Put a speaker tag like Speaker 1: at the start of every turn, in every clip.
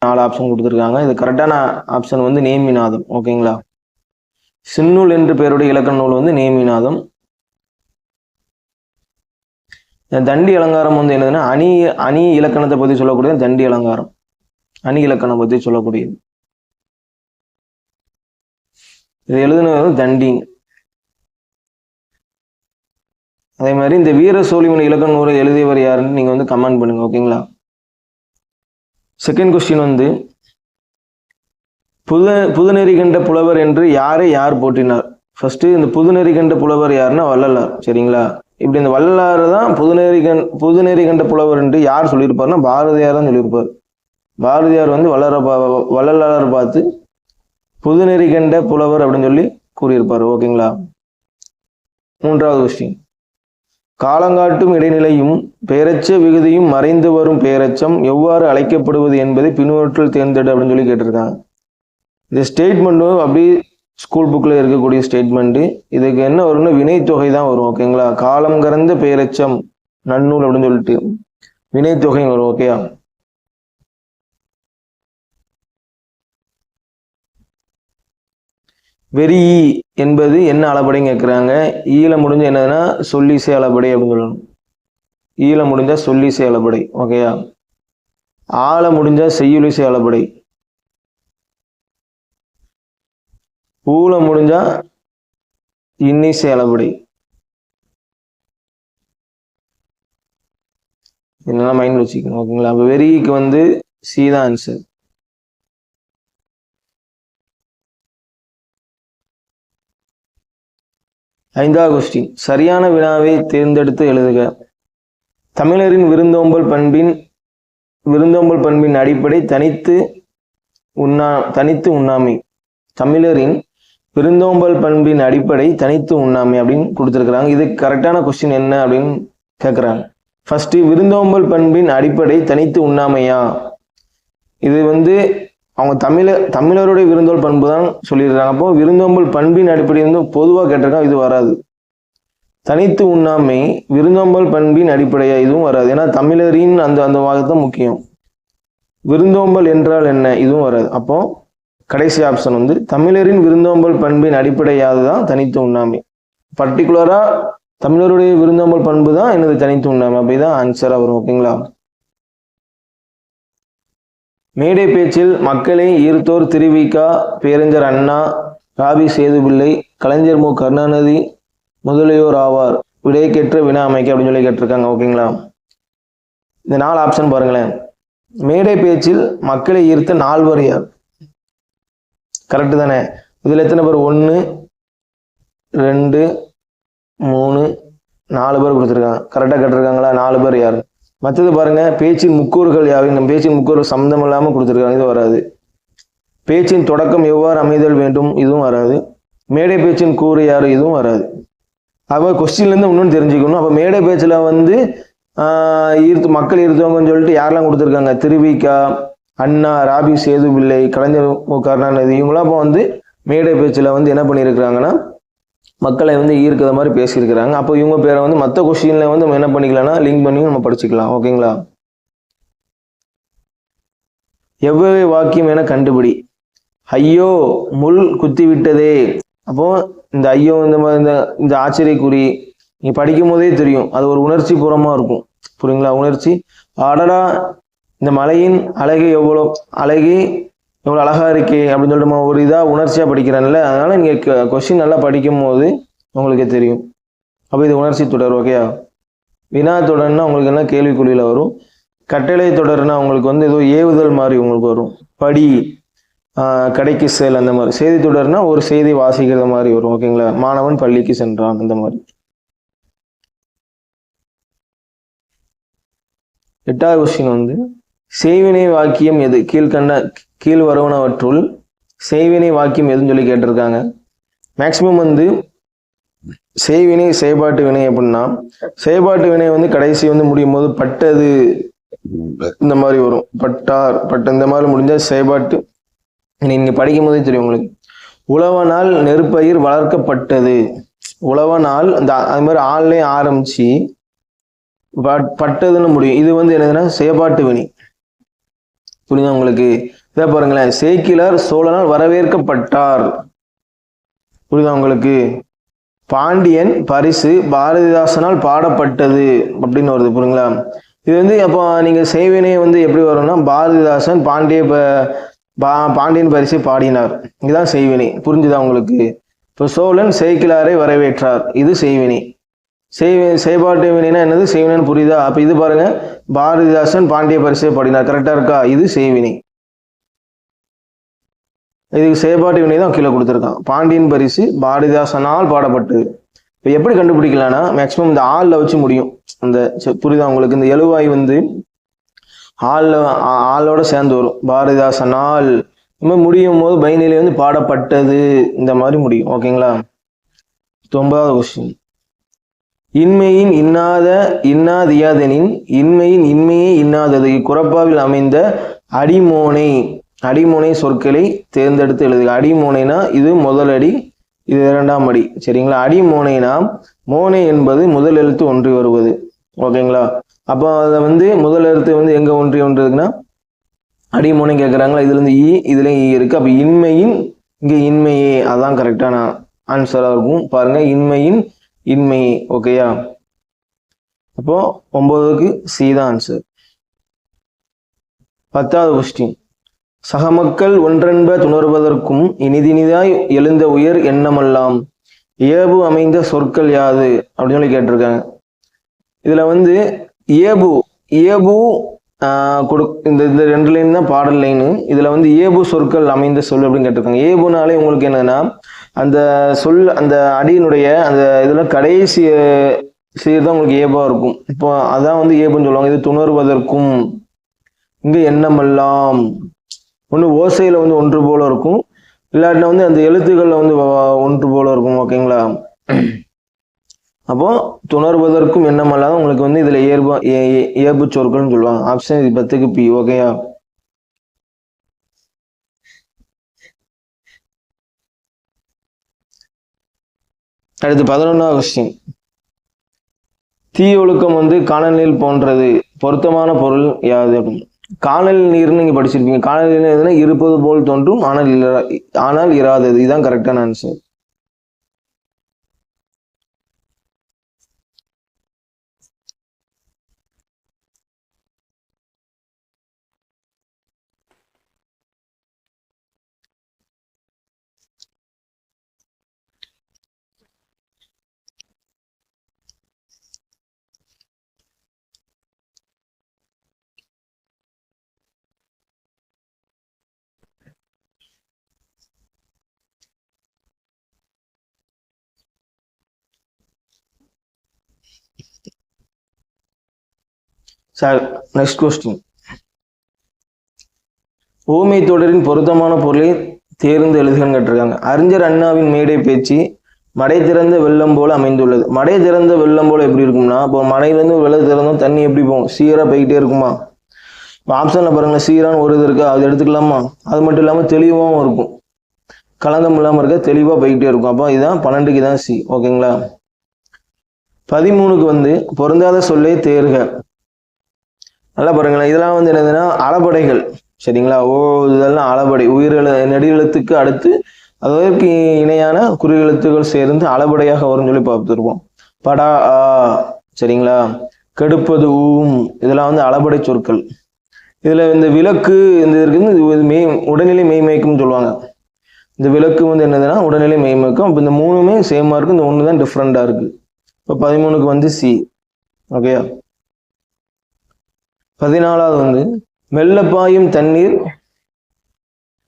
Speaker 1: 4 option கொடுத்துருக்காங்க. இது கரெக்டான ஆப்ஷன் வந்து நேமிநாதம். ஓகேங்களா? சின்னூல் என்று பெயருடைய இலக்கண நூல் வந்து நேமிநாதம். தண்டி அலங்காரம் வந்து என்னதுன்னா அணி இலக்கணத்தை பற்றி சொல்லக்கூடியது தண்டி அலங்காரம். அணி இலக்கணம் பற்றி சொல்லக்கூடியது. இது எழுதுனது தண்டி. அதே மாதிரி இந்த வீர சோழிமணி இலக்கண நூலை எழுதியவர் யாருன்னு நீங்க வந்து கமெண்ட் பண்ணுங்க. ஓகேங்களா? செகண்ட் கொஸ்டின் வந்து புதுநெறி கண்ட புலவர் என்று யார் போற்றினார்? ஃபர்ஸ்ட் இந்த புதுநெறி கண்ட புலவர் யாருன்னா வள்ளலார். சரிங்களா? இப்படி இந்த வள்ளலாறு தான் புதுநெறி கண்ட புலவர் என்று யார் சொல்லியிருப்பாருன்னா பாரதியார் தான் சொல்லியிருப்பார். பாரதியார் வந்து வள்ளலார் பார்த்து புதுநெறி கண்ட புலவர் அப்படின்னு சொல்லி கூறியிருப்பார். ஓகேங்களா? மூன்றாவது கொஸ்டின், காலங்காட்டும் இடைநிலையும் பெயரச்ச விகுதியும் மறைந்து வரும் பெயரச்சம் எவ்வாறு அழைக்கப்படுவது என்பதை பின்வற்றில் தேர்ந்தெடு அப்படின்னு சொல்லி கேட்டிருக்காங்க. இந்த ஸ்டேட்மெண்ட் அப்படி ஸ்கூல் புக்கில் இருக்கக்கூடிய ஸ்டேட்மெண்ட். இதுக்கு என்ன வரும்னா வினைத்தொகை தான் வரும். ஓகேங்களா? காலம் கடந்த பெயரச்சம் நன்னூல் அப்படின்னு சொல்லிட்டு வினைத்தொகை வரும். ஓகேயா? வெறி என்பது என்ன அளபடைன்னு கேட்குறாங்க. ஈல முடிஞ்ச என்னதுன்னா சொல்லிசை அளபடை அப்படின்னு சொல்லணும். ஈல முடிஞ்சா சொல்லிசை அளபடை. ஓகேயா? ஆல முடிஞ்சா செய்யுளிசை அளபடை. ஊல முடிஞ்சா இன்னிசை அளபடை. என்னெல்லாம் மைண்ட் வச்சுக்கணும். ஓகேங்களா? அப்போ வெறிக்கு வந்து சி தான் ஆன்சர். ஐந்தாவது கொஸ்டின், சரியான வினாவை தேர்ந்தெடுத்து எழுதுக. தமிழரின் விருந்தோம்பல் பண்பின் அடிப்படை தனித்து உண்ணாமை. தமிழரின் விருந்தோம்பல் பண்பின் அடிப்படை தனித்து உண்ணாமை அப்படின்னு கொடுத்துருக்குறாங்க. இது கரெக்டான கொஸ்டின் என்ன அப்படின்னு கேட்குறாங்க. ஃபர்ஸ்ட், விருந்தோம்பல் பண்பின் அடிப்படை தனித்து உண்ணாமையா? இது வந்து அவங்க தமிழருடைய விருந்தோம்பல் பண்பு தான் சொல்லிடுறாங்க. அப்போ விருந்தோம்பல் பண்பின் அடிப்படை வந்து பொதுவாக கேட்டிருக்காங்க. இது வராது. தனித்து உண்ணாமை விருந்தோம்பல் பண்பின் அடிப்படையா? இதுவும் வராது. ஏன்னா தமிழரின் அந்த வாதம் முக்கியம். விருந்தோம்பல் என்றால் என்ன? இதுவும் வராது. அப்போ கடைசி ஆப்ஷன் வந்து தமிழரின் விருந்தோம்பல் பண்பின் அடிப்படையாவது தான் தனித்து உண்ணாமை. பர்டிகுலரா தமிழருடைய விருந்தோம்பல் பண்பு தான் என்னது தனித்து உண்ணாமை. அப்படிதான் ஆன்சரா வரும். ஓகேங்களா? மேடை பேச்சில் மக்களை ஈர்த்தோர் திருவிக, பேரறிஞர் அண்ணா, ராபி சேதுபிள்ளை, கலைஞர் மு கருணாநிதி முதலியோர் ஆவார். விடைக்கேற்ற வினா அமைக்க அப்படின்னு சொல்லி கேட்டிருக்காங்க. ஓகேங்களா? இந்த 4 ஆப்ஷன் பாருங்களேன். மேடை பேச்சில் மக்களை ஈர்த்த 4 யார்? கரெக்டு தானே? இதுல எத்தனை பேர்? 1 2 3 4 பேர் கொடுத்துருக்காங்க. கரெக்டா கேட்டிருக்காங்களா? 4 பேர் யாரு? மற்றது பாருங்க, பேச்சின் முக்கூறுகள் யாவை? நம்ம பேச்சின் முக்கூறு சம்மந்தம் இல்லாம கொடுத்துருக்காங்க. இது வராது. பேச்சின் தொடக்கம் எவ்வாறு அமைதல் வேண்டும்? இதுவும் வராது. மேடை பேச்சின் கூறு யாரு? இதுவும் வராது. அப்போ கொஸ்டின்ல இருந்து இன்னொன்று தெரிஞ்சுக்கணும். அப்போ மேடை பேச்சில் வந்து மக்கள் ஈர்த்தவங்கன்னு சொல்லிட்டு யாரெல்லாம் கொடுத்துருக்காங்க? திருவிக, அண்ணா, ராபி சேதுபிள்ளை, கலைஞர் மு கருணாநிதி, இவங்களாம் இப்போ வந்து மேடை பேச்சில் வந்து என்ன பண்ணியிருக்கிறாங்கன்னா மக்களை வந்து ஈர்க்கிற மாதிரி பேசியிருக்கிறாங்க. அப்போ இவங்க பேரை வந்து மற்ற கொஸ்டின்ல வந்து நம்ம என்ன பண்ணிக்கலாம்னா லிங்க் பண்ணி நம்ம படிச்சுக்கலாம். ஓகேங்களா? எவ்வகை வாக்கியம் என கண்டுபிடி. ஐயோ முள் குத்தி விட்டதே. அப்போ இந்த ஐயோ இந்த ஆச்சரியக்குறி நீ படிக்கும் போதே தெரியும். அது ஒரு உணர்ச்சி பூர்வமா இருக்கும். புரியுங்களா? உணர்ச்சி. அடடா இந்த மலையின் அழகு எவ்வளோ அழகா இருக்கே அப்படின்னு சொல்லிட்டு நம்ம ஒரு இதாக உணர்ச்சியா படிக்கிறேன்ல. அதனால நீங்க கொஸ்டின் நல்லா படிக்கும் போது உங்களுக்கு தெரியும். அப்போ இது உணர்ச்சி தொடர். ஓகேயா? வினா தொடர்னா உங்களுக்கு என்ன கேள்விக்குறியில வரும். கட்டளை தொடர்னா உங்களுக்கு வந்து ஏதோ ஏவுதல் மாதிரி உங்களுக்கு வரும். படி, கடைக்கு செல், அந்த மாதிரி. செய்தி தொடர்னா ஒரு செய்தி வாசிக்கிற மாதிரி வரும். ஓகேங்களா? மாணவன் பள்ளிக்கு சென்றான், அந்த மாதிரி. 8வது கொஸ்டின் வந்து செய்வினை வாக்கியம் எது? கீழ் வருவனவற்றுள் செய்வினை வாக்கியம் எதுன்னு சொல்லி கேட்டிருக்காங்க. மேக்சிமம் வந்து செய்வினை செயற்பாட்டு வினை அப்படின்னா செயற்பாட்டு வினை வந்து கடைசி வந்து முடியும் போது பட்டது இந்த மாதிரி வரும். பட்டார், பட்ட, இந்த மாதிரி முடிஞ்சா செயற்பாட்டு நீங்க படிக்கும் போதே தெரியும் உங்களுக்கு. உழவனால் நெற்பயிர் வளர்க்கப்பட்டது. உழவனால் அந்த அது மாதிரி ஆள்லயும் ஆரம்பிச்சு பட்டதுன்னு முடியும். இது வந்து என்னதுன்னா செயற்பாட்டு வினை. புரியுதா உங்களுக்கு? இதை பாருங்களேன், சேக்கிலார் சோழனால் வரவேற்கப்பட்டார். புரியுதா உங்களுக்கு? பாண்டியன் பரிசு பாரதிதாசனால் பாடப்பட்டது அப்படின்னு வருது. புரியுங்களா? இது வந்து அப்போ நீங்க செய்வினை வந்து எப்படி வரும்னா, பாரதிதாசன் பாண்டியன் பரிசை பாடினார், இதுதான் செய்வினை. புரிஞ்சுதா உங்களுக்கு? இப்போ சோழன் சேக்கிலாரை வரவேற்றார், இது செய்வினை. செய்பாட்டு வினைனா என்னது? செய்வினைன்னு புரியுதா? அப்ப இது பாருங்க, பாரதிதாசன் பாண்டிய பரிசை பாடினார், கரெக்டா இருக்கா? இது செய்வினை. இதுக்கு செயற்பாட்டு வினை தான் கீழே கொடுத்துருக்கான். பாண்டியன் பரிசு பாரதிதாசனால் பாடப்பட்டது. இப்போ எப்படி கண்டுபிடிக்கலாம்னா, மேக்சிமம் இந்த ஆள்ல வச்சு முடியும். அந்த புரியுதா உங்களுக்கு? இந்த எழுவாய் வந்து ஆளோட சேர்ந்து வரும். பாரதிதாசனால் முடியும் போது பைநிலை வந்து பாடப்பட்டது, இந்த மாதிரி முடியும். ஓகேங்களா? 9வது கொஸ்டின். இன்மையின் இன்னாதியாதெனின் இன்மையின் இன்மையே இன்னாதது இக்குறப்பாவில் அமைந்த அடிமோனை சொற்களை தேர்ந்தெடுத்து எழுதுக. அடிமோனைனா இது முதல் அடி, இது இரண்டாம் அடி. சரிங்களா? அடிமோனைனா மோனை என்பது முதல் எழுத்து ஒன்றி வருவது. ஓகேங்களா? அப்போ அதை வந்து முதல் எழுத்து வந்து எங்க ஒன்றி இருக்குன்னா அடிமோனை கேட்குறாங்களா, இதுல இருந்து இதுல இருக்கு. அப்ப இன்மையின் இங்க இன்மையே, அதான் கரெக்டான ஆன்சரா இருக்கும். பாருங்க, இன்மையின் இன்மையே. ஓகேயா? அப்போ 9க்கு சி தான் ஆன்சர். 10வது கொஸ்டின். சகமக்கள் ஒன்றென்ப துணர்வதற்கும் இனிதினிதாய் எழுந்த உயர் எண்ணமெல்லாம் இயல்பு அமைந்த சொற்கள் யாது அப்படின்னு சொல்லி கேட்டிருக்காங்க. இதுல வந்து இயல்பு இந்த 2 லைன் தான் பாடல் லைனு. இதுல வந்து இயல்பு சொற்கள் அமைந்த சொல் அப்படின்னு கேட்டிருக்காங்க. இயல்புனாலே உங்களுக்கு என்னன்னா, அந்த சொல் அந்த அடியினுடைய அந்த இதுல கடைசி சீர் உங்களுக்கு இயல்பா இருக்கும். இப்போ அதான் வந்து இயல்புன்னு சொல்லுவாங்க. இது துணர்வதற்கும், இங்க எண்ணமெல்லாம் ஒன்று ஓசையில வந்து ஒன்று போல இருக்கும், இல்லாட்டினா வந்து அந்த எழுத்துக்கள்ல வந்து ஒன்று போல இருக்கும். ஓகேங்களா? அப்போ துணர்வதற்கும் எண்ணமெல்லாம் உங்களுக்கு வந்து இதுல இயல்பு சொற்கள்னு சொல்லுவாங்க. ஆப்ஷன் 10க்கு பி. ஓகேயா? அடுத்து 11வது கொஸ்டின். தீயொழுக்கம் வந்து காணல் நீர் போன்றது, பொருத்தமான பொருள் யாது அப்படின்னு. காணல் நீர்னு நீங்க படிச்சிருப்பீங்க. காணல் நீர் எதுனா இருப்பது போல் தோன்றும் ஆனால் இராதது, இதுதான் கரெக்டான ஆன்சர். Sir, next question. ஊமை தொடரின் பொருத்தமான பொருளை தேர்ந்து எழுதுகன்னு கேட்டிருக்காங்க. அறிஞர் அண்ணாவின் மேடை பேச்சு மடை திறந்த வெள்ளம் போல அமைந்துள்ளது. மடை திறந்த வெள்ளம் போல எப்படி இருக்கும்னா, இப்போ மடையிலேருந்து வெள்ளம் திறந்தோம், தண்ணி எப்படி போகும்? சீரா போய்கிட்டே இருக்குமா? இப்போ ஆப்ஷன்ல பாருங்களேன், சீரான்னு ஒரு இது இருக்கா, அது எடுத்துக்கலாமா? அது மட்டும் இல்லாமல் தெளிவாகவும் இருக்கும், கலந்தம் இல்லாமல் இருக்க, தெளிவாக போய்கிட்டே இருக்கும். அப்போ இதுதான் 12க்கு தான் சி. ஓகேங்களா? 13க்கு வந்து பொருந்தாத சொல்லை தேர்க. நல்லா பாருங்களேன், இதெல்லாம் வந்து என்னதுன்னா அளபடைகள். சரிங்களா? இதெல்லாம் அளபடை, நெடியெழுத்துக்கு அடுத்து அதற்கு இணையான குறியெழுத்துக்கள் சேர்ந்து அளபடையாக வரும்னு சொல்லி பார்த்துருப்போம். படா ஆ, சரிங்களா? கெடுப்பது ஊம், இதெல்லாம் வந்து அளபடை சொற்கள். இதுல இந்த விளக்கு இந்த இருக்குது, உடல்நிலை மெய்மயக்கும்னு சொல்லுவாங்க. இந்த விளக்கு வந்து என்னதுன்னா உடல்நிலை மெய்மயக்கம். இப்போ இந்த 3மே சேமா இருக்கு, இந்த 1 தான் டிஃப்ரெண்டா இருக்கு. இப்போ 13க்கு வந்து சி. ஓகேயா? 14வது வந்து மெல்லப்பாயும் தண்ணீர்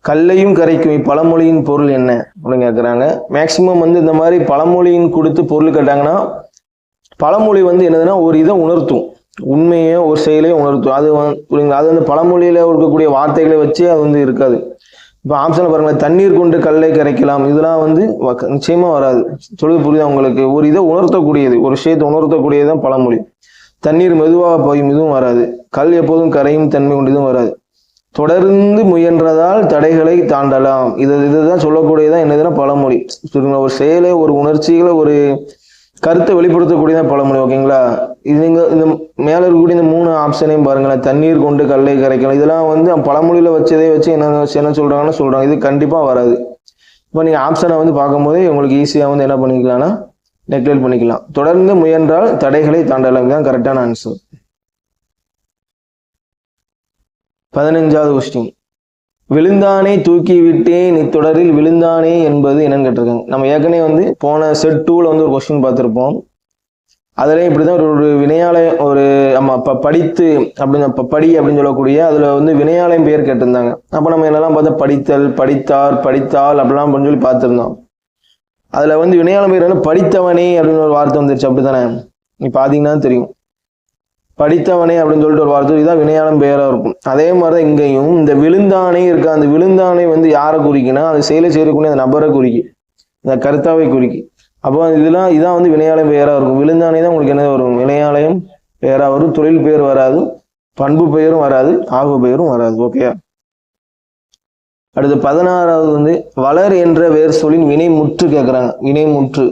Speaker 1: கல்லையும் கரைக்கும் இப்பழமொழியின் பொருள் என்ன அப்படின்னு கேட்குறாங்க. மேக்சிமம் வந்து இந்த மாதிரி பழமொழியின் கொடுத்து பொருள் கேட்டாங்கன்னா, பழமொழி வந்து என்னதுன்னா ஒரு இதை உணர்த்தும், உண்மையோ ஒரு செயலையும் உணர்த்தும். அது வந்து பழமொழியில இருக்கக்கூடிய வார்த்தைகளை வச்சு அது வந்து இருக்காது. இப்போ ஆப்ஷன்ல பாருங்களேன், தண்ணீர் கொண்டு கல்லை கரைக்கலாம், இதெல்லாம் வந்து நிச்சயமா வராது. சொல்லுது புரியுதா உங்களுக்கு? ஒரு இதை உணர்த்தக்கூடியது, ஒரு விஷயத்தை உணர்த்தக்கூடியதுதான் பழமொழி. தண்ணீர் மெதுவாக பாயும், இதுவும் வராது. கல் எப்போதும் கரையும் தன்மை கொண்டு, இதுவும் வராது. தொடர்ந்து முயன்றதால் தடைகளை தாண்டலாம், இதுதான் சொல்லக்கூடியதான் என்னதுன்னா பழமொழி. ஒரு செயலை, ஒரு உணர்ச்சிகளை, ஒரு கருத்தை வெளிப்படுத்தக்கூடியதான் பழமொழி. ஓகேங்களா? இது நீங்கள் இந்த மேலே இருக்கக்கூடிய இந்த 3 ஆப்ஷனையும் பாருங்களேன். தண்ணீர் கொண்டு கல்லை கரைக்கலாம், இதெல்லாம் வந்து பழமொழியில் வச்சதே வச்சு என்ன சொல்கிறாங்கன்னு சொல்கிறாங்க. இது கண்டிப்பாக வராது. இப்போ நீங்கள் ஆப்ஷனை வந்து பார்க்கும்போதே உங்களுக்கு ஈஸியாக வந்து என்ன பண்ணிக்கலாம்னா நெக்லெக்ட் பண்ணிக்கலாம். தொடர்ந்து முயன்றால் தடைகளை தாண்டலாம், இதுதான் கரெக்டான ஆன்சர். 15வது கொஸ்டின். விழுந்தானே தூக்கி விட்டேன் இத்தொடரில் விழுந்தானே என்பது என்னன்னு கேட்டிருக்காங்க. நம்ம ஏற்கனவே வந்து போன செட் 2ல வந்து ஒரு கொஸ்டின் பார்த்துருப்போம். அதுலேயும் இப்படிதான் ஒரு வினையாலயம் ஒரு படித்து அப்படின்னு படி அப்படின்னு சொல்லக்கூடிய அதில் வந்து வினையாலயம் பெயர் கேட்டிருந்தாங்க. அப்போ நம்ம என்னெல்லாம் பார்த்தா படித்தல், படித்தார், படித்தால் அப்படிலாம் அப்படின்னு சொல்லி பார்த்துருந்தோம். அதில் வந்து வினையாளம் பெயர் வந்து படித்தவனே அப்படின்னு ஒரு வார்த்தை வந்துருச்சு, அப்படித்தானே? நீ பார்த்தீங்கன்னா தெரியும், படித்தவனே அப்படின்னு சொல்லிட்டு ஒரு வார்த்தை, இதுதான் வினையாளம் பெயராக இருக்கும். அதே மாதிரி தான் இங்கேயும் இந்த விழுந்தானே இருக்கு. அந்த விழுந்தானே வந்து யாரை குறிக்கினா அது செயலை செய்யக்கூடிய அந்த நபரை குறிக்கி, அந்த கருத்தாவை குறிக்கி. அப்போ இதான் வந்து வினையாலயம் பெயராக இருக்கும். விழுந்தானே தான் உங்களுக்கு என்ன வரும்? வினையாலயம் பெயராக வரும். தொழில் பெயர் வராது, பண்பு பெயரும் வராது, ஆகு பெயரும் வராது. ஓகே. அடுத்து 16வது வந்து வளர் என்ற வேர் சொல்லின் வினை முற்று கேட்குறாங்க. வினை முற்று,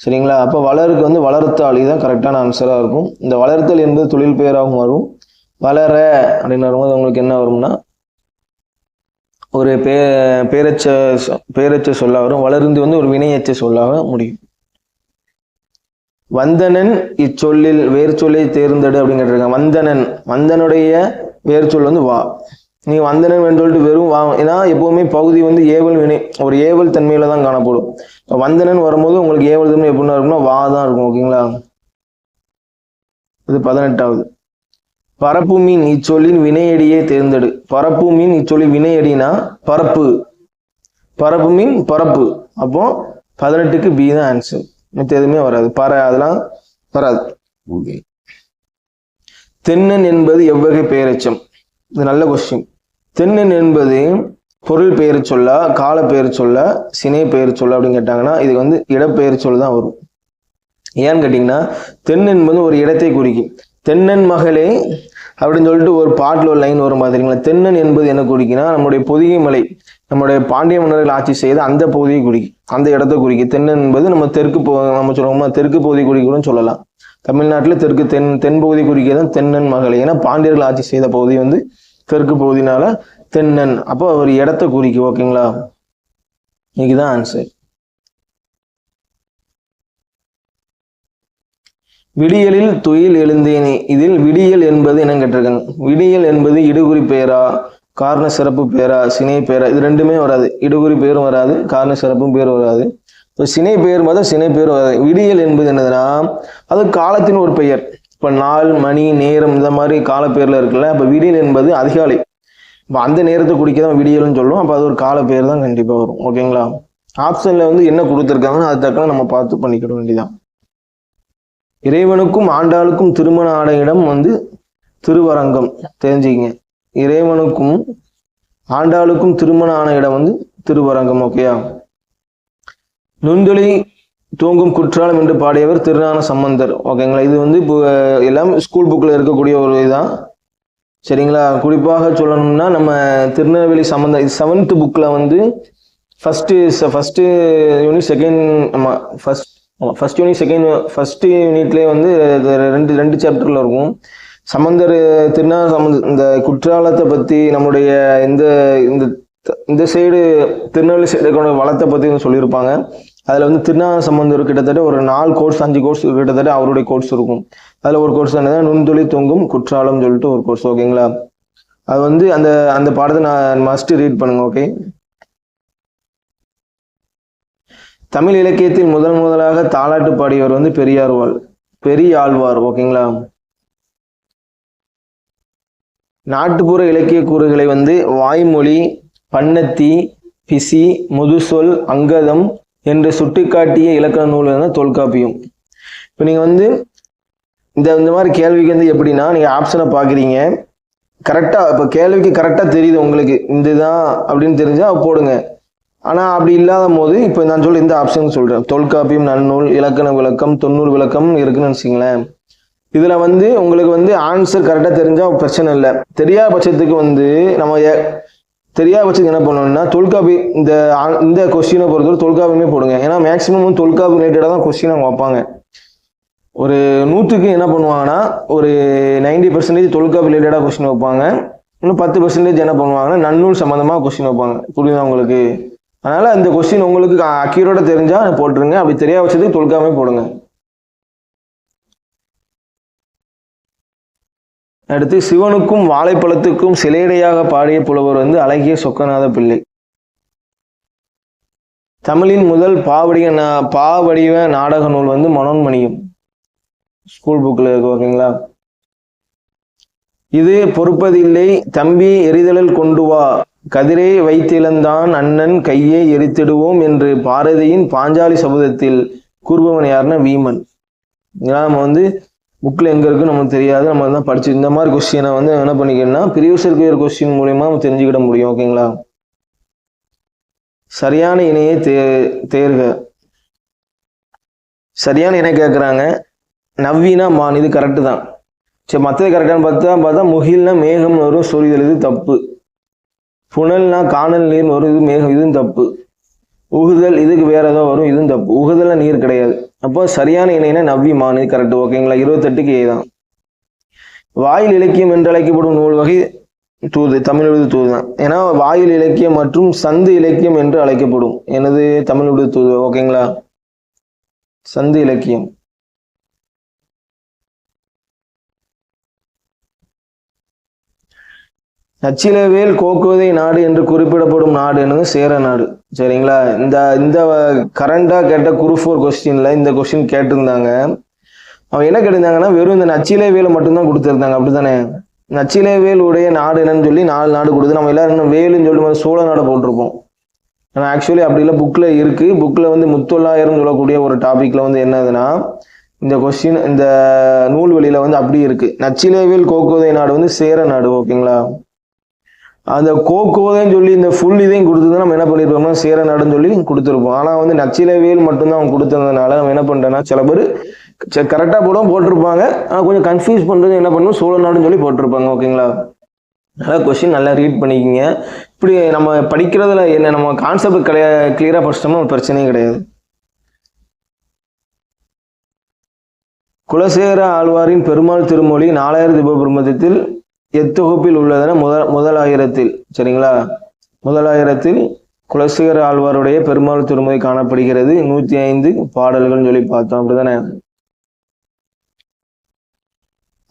Speaker 1: சரிங்களா? அப்போ வளருக்கு வந்து வளர்த்தால், இதுதான் கரெக்டான ஆன்சராக இருக்கும். இந்த வளர்த்தல் என்பது தொழில் பெயராகவும் வரும். வளர அப்படின்னு வரும்போது உங்களுக்கு என்ன வரும்னா ஒரு பேரச்ச சொல்ல வரும். வளர்ந்து வந்து ஒரு வினையச்ச சொல்லாக முடியும். வந்தனன் இச்சொல்லில் வேர் சொல்லை தேர்ந்தெடு அப்படின்னு கேட்டிருக்காங்க. வந்தனன், வந்தனுடைய வேர் சொல் வந்து வா. நீ வந்தனன் என்று சொல்லிட்டு வெறும் வா, ஏன்னா எப்பவுமே பகுதி வந்து ஏவல் வினை, ஒரு ஏவல் தன்மையில தான் காணப்படும். வந்தனன் வரும்போது உங்களுக்கு ஏவல் தன்மை எப்படின்னா இருக்கும்னா வா தான் இருக்கும். ஓகேங்களா? இது 18வது. பரப்பு மீன் இச்சொல்லின் வினையடியை தேர்ந்தெடு. பரப்பு மீன் இச்சொல்லின் வினையடினா பரப்பு, பரப்பு மீன் பரப்பு. அப்போ 18க்கு பி தான் ஆன்சர். மற்ற எதுவுமே வராது. அதெல்லாம் வராது. தென்னன் என்பது எவ்வகை பெயரெச்சம்? இது நல்ல கொஸ்டின். தென்னன் என்பது பொருள் பெயர் சொல்ல, கால பெயர் சொல்ல, சினை பெயர் சொல்ல அப்படின்னு கேட்டாங்கன்னா இது வந்து இடப்பெயர் சொல் தான் வரும். ஏன்னு கேட்டீங்கன்னா தென் என்பது ஒரு இடத்தை குறிக்கும். தென்னன் மகளே அப்படின்னு சொல்லிட்டு ஒரு பாட்டில் ஒரு லைன் வரும் பாத்தீங்களா? தென்னன் என்பது என்ன குறிக்குன்னா நம்முடைய பொதிகை மலை, நம்முடைய பாண்டிய மன்னர்கள் ஆட்சி செய்த அந்த பகுதியை குறிக்கும், அந்த இடத்தை குறிக்கும். தென்னன் என்பது நம்ம நம்ம சொல்லுவோமா தெற்கு பகுதி குறிக்கணும்னு சொல்லலாம். தமிழ்நாட்டில் தெற்கு தென் பகுதி குறிக்கதான் தென்னன் மகளே. ஏன்னா பாண்டியர்கள் ஆட்சி செய்த பகுதி வந்து தெற்கு பகுதினால தென்னன். அப்போ ஒரு இடத்தை குறிக்கும். ஓகேங்களா? இதுதான் ஆன்சர். விடியலில் துயில் எழுந்தேனே, இதில் விடியல் என்பது என்ன கேட்டிருக்காங்க? விடியல் என்பது இடுகுறி பெயரா, காரண சிறப்பு பெயரா, சினை பெயரா? இது ரெண்டுமே வராது. இடுகுறி பெயரும் வராது, காரண சிறப்பும் பேர் வராது. இப்போ சினை பெயர் பார்த்தா சினை பெயர் வராது. விடியல் என்பது என்னதுன்னா அது காலத்தின் ஒரு பெயர். இப்போ நாள், மணி, நேரம் இந்த மாதிரி கால பெயர்ல இருக்குல்ல. அப்போ விடியல் என்பது அதிகாலை, இப்போ அந்த நேரத்தை குறிக்கதான் விடியல்னு சொல்லுவோம். அப்போ அது ஒரு கால பெயர் தான் கண்டிப்பாக வரும். ஓகேங்களா? ஆப்ஷன்ல வந்து என்ன கொடுத்துருக்காங்கன்னு அது தக்க நம்ம பார்த்து பண்ணிக்கிட வேண்டியதான். இறைவனுக்கும் ஆண்டாளுக்கும் திருமண ஆன இடம் வந்து திருவரங்கம். தெரிஞ்சுக்கிங்க, இறைவனுக்கும் ஆண்டாளுக்கும் திருமண ஆன இடம் வந்து திருவரங்கம். ஓகேயா? நுண்துளி தூங்கும் குற்றாலம் என்று பாடியவர் திருஞான சம்பந்தர். ஓகேங்களா? இது வந்து இப்போ எல்லாம் ஸ்கூல் புக்கில் இருக்கக்கூடிய ஒரு இதுதான், சரிங்களா? குறிப்பாக சொல்லணும்னா நம்ம திருநெல்வேலி சம்பந்தம் 7th புக்கில் வந்து ஃபர்ஸ்ட் யூனிட் ஃபர்ஸ்ட் யூனிட்லேயே வந்து ரெண்டு சாப்டர்ல இருக்கும். சம்பந்தர் திருஞான சம்பந்தர் இந்த குற்றாலத்தை பற்றி நம்முடைய இந்த சைடு திருநெல்வேலி சைடு வளத்தை பற்றி சொல்லியிருப்பாங்க. அதில் வந்து திருஞான சம்பந்தர் கிட்டத்தட்ட ஒரு 4 கோர்ஸ் 5 கோர்ஸ் கிட்டத்தட்ட அவருடைய கோர்ஸ் இருக்கும். அதில் ஒரு கோர்ஸ் என்னதான் நுண்துளி தொங்கும் குற்றாலம் சொல்லிட்டு ஒரு கோர்ஸ். ஓகேங்களா? அது வந்து அந்த பாடத்தை நான் மஸ்ட் ரீட் பண்ணுங்க. ஓகே. தமிழ் இலக்கியத்தில் முதலாக தாலாட்டு பாடியவர் வந்து பெரியாழ்வார். ஓகேங்களா? நாட்டுப்புற இலக்கிய கூறுகளை வந்து வாய்மொழி, பன்னத்தி, பிசி, முதுசொல், அங்கதம் என்று சுட்டிக்காட்டிய இலக்கண நூல் தொல்காப்பியம். இப்போ நீங்க வந்து இந்த மாதிரி கேள்விக்கு வந்து எப்படின்னா நீங்க ஆப்ஷனை பாக்குறீங்க, கரெக்டா இப்போ கேள்விக்கு கரெக்டா தெரியுது உங்களுக்கு இதுதான் அப்படின்னு தெரிஞ்சா போடுங்க. ஆனா அப்படி இல்லாத போது இப்போ நான் இந்த ஆப்ஷன் சொல்றேன். தொல்காப்பியம், நன்னூல், இலக்கண விளக்கம், தொன்னூல் விளக்கம் இருக்குன்னு வச்சுங்களேன். இதுல வந்து உங்களுக்கு வந்து ஆன்சர் கரெக்டா தெரிஞ்சா பிரச்சனை இல்லை. தெரியாத பட்சத்துக்கு வந்து நம்ம தெரியாத பட்சத்துக்கு என்ன பண்ணணும்னா தொல்காப்பி இந்த கொஸ்டினை பொறுத்தவரை தொல்காப்பியமே போடுங்க. ஏன்னா மேக்சிமம் தொல்காப்பி ரிலேட்டடா தான் கொஸ்டின் அவங்க வைப்பாங்க. ஒரு 100க்கு என்ன பண்ணுவாங்கன்னா ஒரு 90% தொல்காப்பு ரிலேட்டடாக கொஸ்டின் வைப்பாங்க, இன்னும் 10% என்ன பண்ணுவாங்கன்னா நன்னூல் சம்மந்தமாக கொஸ்டின் வைப்பாங்க. புரியுதா உங்களுக்கு? அதனால அந்த கொஸ்டின் உங்களுக்கு அக்யூரேட்டாக தெரிஞ்சா போட்டுருங்க, அப்படி தெரியாத பட்சத்துக்கு தொல்காமே போடுங்க. அடுத்து சிவனுக்கும் வாழைப்பழத்துக்கும் சிலையடையாக பாடிய புலவர் வந்து அழகிய சொக்கநாத பிள்ளை. தமிழின் முதல் பாவடிவ நாடக நூல் வந்து மனோன்மணியம். ஸ்கூல் புக்கில் இருக்கு, ஓகேங்களா? இது பொறுப்பதில்லை தம்பி எரிதலில் கொண்டு வா, கதிரை வைத்திழந்தான் அண்ணன் கையை எரித்திடுவோம் என்று பாரதியின் பாஞ்சாலி சபதத்தில் கூறுபவன் யாருன்னா வீமன். நம்ம வந்து புக்கில் எங்கே இருக்குன்னு நமக்கு தெரியாது, நம்ம தான் படிச்சு இந்த மாதிரி கொஸ்டினை வந்து என்ன பண்ணிக்கணும்னா ப்ரீவியஸ் இயர் கொஸ்டின் மூலியமா நம்ம தெரிஞ்சுக்கிட முடியும், ஓகேங்களா? சரியான இணையை தேர்க. சரியான இணை கேட்குறாங்க. நவ்வீனா மான், இது கரெக்டு தான். சரி, மற்றது கரெக்டானு பார்த்தா முகில்னா மேகம்னு வரும், சூரியல், இது தப்பு. புனல்னா காணல் நீர்னு வரும், இது மேகம், இதுவும் தப்பு. உகுதல், இதுக்கு வேற ஏதோ வரும், இதுவும் தப்பு. உகுதல்ல நீர் கிடையாது. அப்போ சரியான இணைனா நவ்வி மான், இது கரெக்டு, ஓகேங்களா? 28க்கு ஏ தான். வாயில் இலக்கியம் என்று அழைக்கப்படும் நூல் வகை தூது, தமிழ் விடுது தூது தான். ஏன்னா வாயில் இலக்கியம் மற்றும் சந்து இலக்கியம் என்று அழைக்கப்படும். எனது தமிழ் விடுது தூது, ஓகேங்களா? சந்து இலக்கியம். நச்சிலவேல் கோக்குவதை நாடு என்று குறிப்பிடப்படும் நாடு என்னது? சேர நாடு. சரிங்களா? இந்த கரண்டா கேட்ட குரூப் 4 கொஸ்டின்ல இந்த கொஸ்டின் கேட்டிருந்தாங்க. அவன் என்ன கேட்டிருந்தாங்கன்னா வெறும் இந்த நச்சிலவேலை மட்டும்தான் கொடுத்துருந்தாங்க, அப்படித்தானே? நச்சிலவேல் உடைய நாடு என்னன்னு சொல்லி 4 நாடு கொடுத்து நம்ம எல்லாரும் இன்னும் வேலுன்னு சொல்லி சோழ நாடை போட்டிருப்போம். ஆனால் ஆக்சுவலி அப்படி இல்லை, புக்கில் இருக்கு. புக்கில் வந்து முத்தொள்ளாயிரம் சொல்லக்கூடிய ஒரு டாபிக்ல வந்து என்னதுன்னா இந்த கொஸ்டின் இந்த நூல்வெளியில வந்து அப்படி இருக்கு. நச்சிலவேல் கோக்குவதை நாடு வந்து சேர நாடு, ஓகேங்களா? அந்த கோக்கோதைன்னு சொல்லி இந்த ஃபுல் இதையும் கொடுத்துதான் நம்ம என்ன பண்ணிருப்போம்னா சேர நாடுன்னு சொல்லி கொடுத்துருப்போம். ஆனால் வந்து நச்சிலவேல் மட்டும்தான் அவங்க கொடுத்ததுனால நம்ம என்ன பண்றோம்னா சில பேர் கரெக்டாக போட்டிருப்பாங்க, ஆனால் கொஞ்சம் கன்ஃபியூஸ் பண்றது என்ன பண்ணுவோம் சோழ நாடுன்னு சொல்லி போட்டிருப்பாங்க, ஓகேங்களா? அதான் கொஸ்டின் நல்லா ரீட் பண்ணிக்கிங்க. இப்படி நம்ம படிக்கிறதுல என்ன நம்ம கான்செப்ட் கிளியரா படிச்சிட்டோம்னா ஒரு பிரச்சனையும் கிடையாது. குலசேகர ஆழ்வாரின் பெருமாள் திருமொழி 4000 திபபிரபந்தத்தில் எத்தொகுப்பில் உள்ளதுன்னா முதலாயிரத்தில். சரிங்களா? முதலாயிரத்தில் குலசேகர ஆழ்வாருடைய பெருமாள் திருமொழி காணப்படுகிறது. 105 பாடல்கள் சொல்லி பார்த்தோம், அப்படிதானே?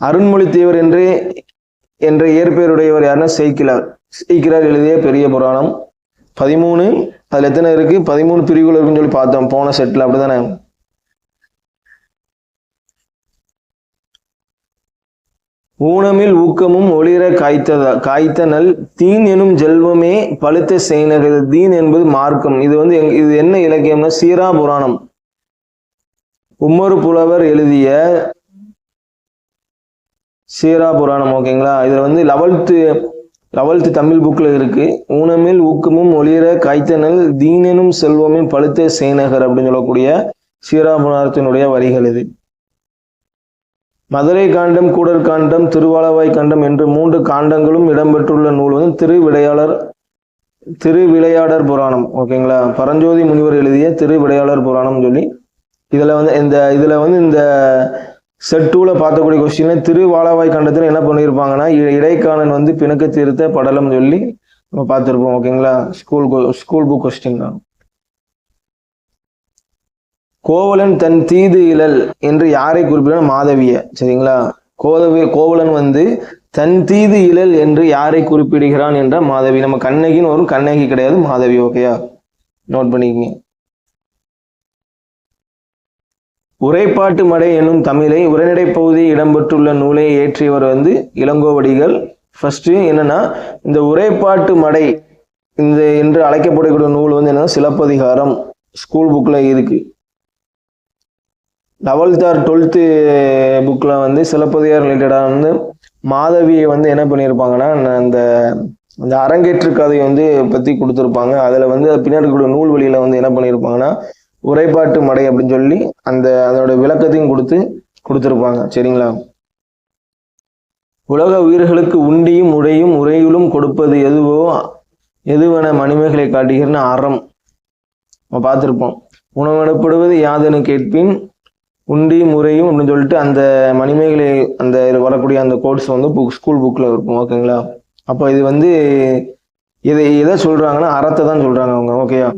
Speaker 1: அருண்மொழி தேவர் என்ற இயற்பெயருடையவர் யாருன்னா சேக்கிழார். சேக்கிழார் எழுதிய பெரிய புராணம் 13. அதுல எத்தனை இருக்கு? 13 பிரிவுகள் இருக்குன்னு சொல்லி பார்த்தோம் போன செட்ல, அப்படிதானே? ஊனமில் ஊக்கமும் ஒளிர காய்த்தனல் தீன் எனும் செல்வமே பழுத்த செய்நகர். தீன் என்பது மார்க்கம். இது வந்து இது என்ன இலக்கியம்னா சீரா புராணம். உம்மொரு புலவர் எழுதிய சீரா புராணம், ஓகேங்களா? இதுல வந்து 11th தமிழ் புக்ல இருக்கு. ஊனமில் ஊக்கமும் ஒளிர காய்த்தனல் தீன் எனும் செல்வமே பழுத்த செய்நகர் அப்படின்னு சொல்லக்கூடிய சீரா புராணத்தினுடைய வரிகள் இது. மதுரை காண்டம், கூடல் காண்டம், திருவாலவாய் காண்டம் என்று 3 காண்டங்களும் இடம்பெற்றுள்ள நூல் வந்து திருவிளையாடற் புராணம், ஓகேங்களா? பரஞ்சோதி முனிவர் எழுதிய திருவிளையாடற் புராணம் சொல்லி இதுல வந்து இந்த செட் 2ல பார்த்தக்கூடிய கொஸ்டின்ல திருவாலவாய் காண்டத்துல என்ன பண்ணியிருப்பாங்கன்னா இடைக்காலன் வந்து பிணக்கு தீர்த்த படலம் சொல்லி நம்ம பார்த்துருப்போம், ஓகேங்களா? ஸ்கூல் புக் கொஸ்டின் தான். கோவலன் தன் தீது இழல் என்று யாரை குறிப்பிட? மாதவிய. சரிங்களா? கோவலன் வந்து தன் தீது இழல் என்று யாரை குறிப்பிடுகிறான் என்ற மாதவி. நம்ம கண்ணகின்னு வரும், கண்ணகி கிடையாது, மாதவி, ஓகேயா? நோட் பண்ணிக்கங்க. உரைப்பாட்டு மடை என்னும் தமிழை உரைநடை பகுதி இடம்பெற்றுள்ள நூலை ஏற்றியவர் வந்து இளங்கோவடிகள். ஃபர்ஸ்ட் என்னன்னா இந்த உரைப்பாட்டு மடை என்று அழைக்கப்படக்கூடிய நூல் வந்து என்னன்னா சிலப்பதிகாரம். ஸ்கூல் புக்ல இருக்கு. 11th or 12th புக்ல வந்து சிலப்பதிகாரம் ரிலேட்டடாக வந்து மாதவியை வந்து என்ன பண்ணியிருப்பாங்கன்னா அந்த அரங்கேற்று கதையை வந்து பற்றி கொடுத்துருப்பாங்க. அதில் வந்து பின்னாடி கூட நூல் வழியில் வந்து என்ன பண்ணியிருப்பாங்கன்னா உரைப்பாட்டு மடை அப்படின்னு சொல்லி அதோட விளக்கத்தையும் கொடுத்துருப்பாங்க. சரிங்களா? உலக உயிர்களுக்கு உண்டியும் உடையும் உரையிலும் கொடுப்பது எதுவென மணிமேகலை காட்டுகிறன்னு அறம் நம்ம பார்த்துருப்போம். உணவெனப்படுவது யாதெனு கேட்பின் உண்டி முறையும் அப்படின்னு சொல்லிட்டு அந்த மணிமேகலை அந்த வரக்கூடிய அந்த கோட்ஸ் வந்து ஸ்கூல் புக்கில் இருக்கும். ஓகேங்களா? அப்போ இது வந்து எதை சொல்றாங்கன்னா அறத்தை தான் சொல்றாங்க அவங்க. ஓகேயா?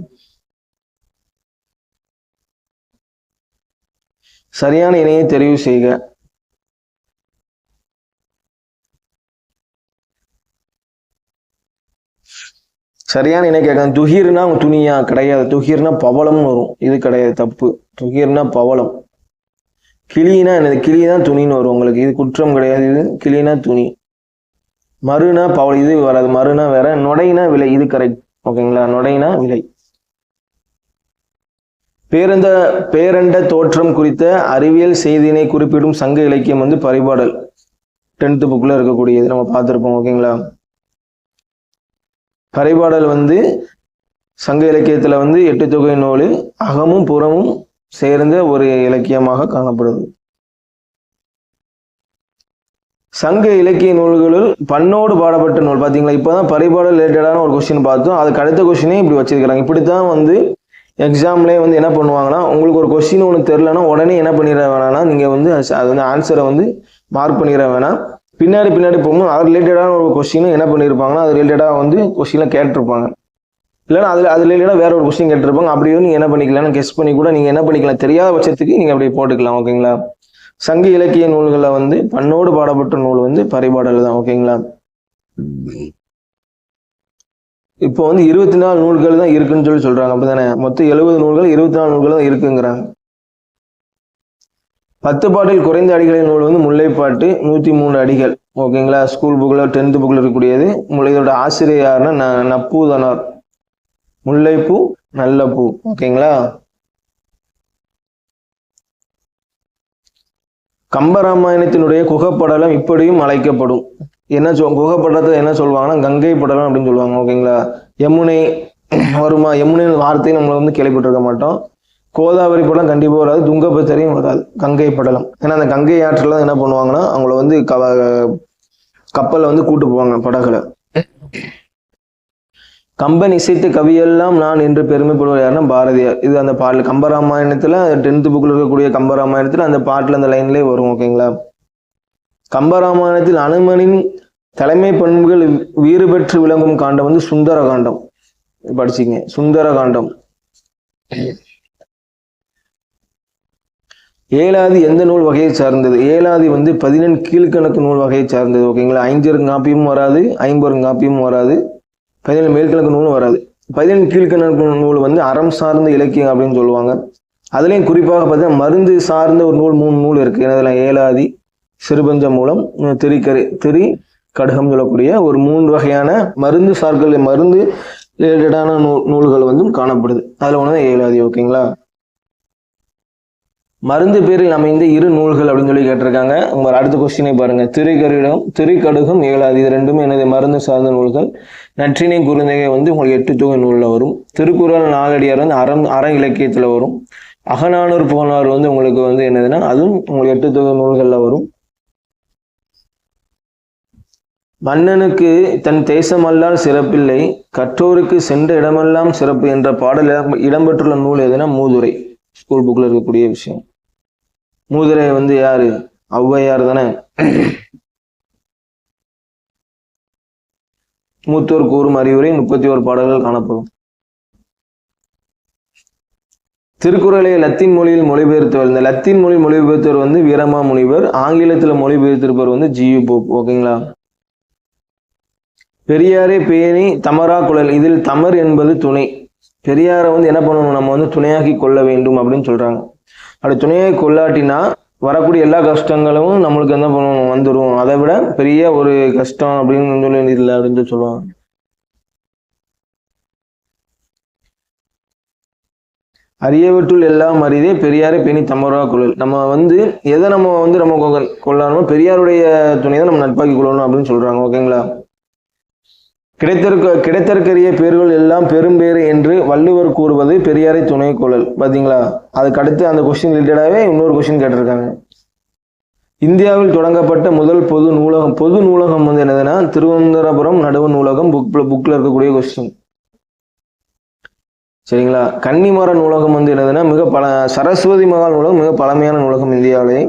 Speaker 1: சரியான இணையை தெரிவு செய்க. சரியான இணை கேட்க. துகிர்னா துணியா? கிடையாது. துகிர்னா பவளம்னு வரும். இது கிடையாது, தப்பு. துகிர்னா பவளம். கிளினா என்னது? கிளினா துணின்னு வரும் உங்களுக்கு. இது குற்றம் கிடையாது. இது கிளினா துணி. மறுனா பவளம், இது வராது. மறுனா வேற. நொடைனா விலை, இது கரெக்ட். ஓகேங்களா? நொடைனா விலை. பேரண்ட தோற்றம் குறித்த அறிவியல் செய்தியினை குறிப்பிடும் சங்க இலக்கியம் வந்து பரிபாடல். 10th புக்ல இருக்கக்கூடியது நம்ம பார்த்திருப்போம். ஓகேங்களா? பரிபாடல் வந்து சங்க இலக்கியத்துல வந்து 8 தொகை நூல், அகமும் புறமும் சேர்ந்த ஒரு இலக்கியமாக காணப்படுது. சங்க இலக்கிய நூல்களுள் பண்ணோடு பாடப்பட்ட நூல். பாத்தீங்களா? இப்பதான் பரிபாடல் ரிலேட்டடான ஒரு கொஸ்டின் பார்த்தோம். அதுக்கு அடுத்த கொஸ்டினே இப்படி வச்சிருக்கிறாங்க. இப்படித்தான் வந்து எக்ஸாம்லேயே வந்து என்ன பண்ணுவாங்கன்னா, உங்களுக்கு ஒரு கொஸ்டின் ஒன்று தெரிலனா உடனே என்ன பண்ணிட வேணாம்னா, நீங்கள் வந்து அது வந்து ஆன்சரை வந்து மார்க் பண்ணிட வேணாம். பின்னாடி போகும்போது அது ரிலேட்டடான ஒரு கொஸ்டினும் என்ன பண்ணியிருப்பாங்கன்னா, அது ரிலேட்டடாக வந்து கொஸ்டினில் கேட்டிருப்பாங்க. இல்லைன்னா அது ரிலேட்டடாக வேற ஒரு கொஸ்டின் கேட்டிருப்பாங்க. அப்படியே நீங்கள் என்ன பண்ணிக்கலாம், கெஸ் பண்ணி கூட நீங்கள் என்ன பண்ணிக்கலாம், தெரியாத பட்சத்துக்கு நீங்கள் அப்படி போட்டுக்கலாம். ஓகேங்களா? சங்க இலக்கிய நூல்களில் வந்து பண்ணோடு பாடப்பட்ட நூல் வந்து பரிபாடல் தான். ஓகேங்களா? இப்போ வந்து 24 நூல்கள் தான் இருக்குன்னு சொல்றாங்க. அப்படிதானே? மொத்தம் 70 நூல்கள், 24 நூல்கள் தான் இருக்குங்கிறாங்க. 10 பாட்டில் குறைந்த அடிகளின் நூல் வந்து முல்லைப்பாட்டு, 103 அடிகள். ஓகேங்களா? ஸ்கூல் புக்ல 10th புக்ல இருக்கக்கூடியது. இதோட ஆசிரியர் யாருன்னா நப்பூதனார். முல்லைப்பூ நல்ல பூ. ஓகேங்களா? கம்பராமாயணத்தினுடைய குகப்படலம் இப்படியும் அழைக்கப்படும். என்ன குகப்படலத்தை என்ன சொல்லுவாங்கன்னா கங்கை படலம் அப்படின்னு சொல்லுவாங்க. ஓகேங்களா? யமுனை வருமா? யமுனை வார்த்தையை நம்ம வந்து கேள்விப்பட்டிருக்க மாட்டோம். கோதாவரி படம் கண்டிப்பா வராது. துங்கபத்திரையும் வராது. கங்கை படலம். ஏன்னா அந்த கங்கை ஆற்றில் என்ன பண்ணுவாங்கன்னா அவங்கள வந்து கப்பல்ல வந்து கூட்டு போவாங்க, படகுல. கம்பன் இசைத்த கவியெல்லாம் நான் என்று பெருமைப்படுவார் யாருன்னா பாரதியார். இது அந்த பாடல் கம்பராமாயணத்துல 10th புக்ல இருக்கக்கூடிய கம்பராமாயணத்துல அந்த பாட்டுல அந்த லைன்லேயே வரும். ஓகேங்களா? கம்பராமாயணத்தில் அனுமனின் தலைமை பண்புகள் வீறு பெற்று விளங்கும் காண்டம் வந்து சுந்தர காண்டம். படிச்சுங்க, சுந்தர காண்டம். ஏலாதி எந்த நூல் வகையை சார்ந்தது? ஏலாதி வந்து 14 கீழ்கணக்கு நூல் வகையை சார்ந்தது. ஓகேங்களா? 5 வராது, 50 வராது, 17 மேல்கணக்கு நூலும் வராது. 17 கீழ்கணக்கு நூல் வந்து அறம் சார்ந்த இலக்கியம் அப்படின்னு சொல்லுவாங்க. அதுலயும் குறிப்பாக பார்த்தீங்கன்னா மருந்து சார்ந்த ஒரு நூல் 3 நூல் இருக்கு. அதெல்லாம் ஏலாதி, சிறுபஞ்ச மூலம், திரி கடுகம் சொல்லக்கூடிய ஒரு 3 வகையான மருந்து சார்கள், மருந்து ரிலேட்டடான நூல்கள் வந்து காணப்படுது. அதுல ஒண்ணுதான் ஏலாதி. ஓகேங்களா? மருந்து பேரில் அமைந்த 2 நூல்கள் அப்படின்னு சொல்லி கேட்டிருக்காங்க. உங்க அடுத்த கொஸ்டினை பாருங்க. திரிகடுகம் ஏலாதி, இது ரெண்டுமே என்னது? மருந்து சார்ந்த நூல்கள். நற்றினை குறுந்தகை வந்து உங்களுக்கு 8 தொகை நூல்ல வரும். திருக்குறள் 4 அடியார் வந்து அற இலக்கியத்துல வரும். அகநானூறு புகழார் வந்து உங்களுக்கு வந்து என்னதுன்னா அதுவும் உங்களுக்கு 8 தொகை நூல்கள்ல வரும். மன்னனுக்கு தன் தேசமல்லால் சிறப்பில்லை, கற்றோருக்கு சென்ற இடமெல்லாம் சிறப்பு என்ற பாடல் இடம்பெற்றுள்ள நூல் எதுனா மூதுரை. ஸ்கூல் புக்ல இருக்கக்கூடிய விஷயம். மூதுரை வந்து யாரு? ஔவையார் தானே. மூத்தோர் கூறும் அறிவுரை 31 பாடல்கள் காணப்படும். திருக்குறளை லத்தீன் மொழியில் மொழிபெயர்த்தவர், இந்த லத்தீன் மொழி மொழிபெயர்த்தவர் வந்து வீரமா முனிவர். ஆங்கிலத்துல மொழிபெயர்த்திருப்பவர் வந்து ஜியு போப். ஓகேங்களா? பெரியாரே பேணி தமரா குழல், இதில் தமர் என்பது துணை. பெரியாரை வந்து என்ன பண்ணணும், நம்ம வந்து துணையாக்கி கொள்ள வேண்டும் அப்படின்னு சொல்றாங்க. அப்படி துணையாக்கி கொள்ளாட்டினா வரக்கூடிய எல்லா கஷ்டங்களும் நம்மளுக்கு என்ன பண்ணணும், வந்துடும். அதை விட பெரிய ஒரு கஷ்டம் அப்படின்னு சொல்ல வேண்டியதில்லை அப்படின்னு சொல்லுவாங்க. அரியவற்றுள் எல்லாம் அரிதே பெரியாரே பேணி தமரா குழல். நம்ம வந்து எதை நம்ம கொள்ளணுமோ பெரியாருடைய துணை தான் நம்ம நட்பாக்கி கொள்ளணும் அப்படின்னு சொல்றாங்க. ஓகேங்களா? கிடைத்தற்கரிய பேர்கள் எல்லாம் பெரும்பேறு என்று வள்ளுவர் கூறுவது பெரியாரை துணை கொள்ளல். பாத்தீங்களா? அதுக்கு அடுத்து அந்த கொஸ்டின் ரிலேட்டடாவே இன்னொரு கொஸ்டின் கேட்டிருக்காங்க. இந்தியாவில் தொடங்கப்பட்ட முதல் பொது நூலகம் வந்து என்னதுன்னா திருவனந்தபுரம் நடுவு நூலகம். புக்ல இருக்கக்கூடிய கொஸ்டின். சரிங்களா. கன்னிமர நூலகம் வந்து என்னதுன்னா சரஸ்வதி மகால் நூலகம் மிக பழமையான நூலகம் இந்தியாவிலே.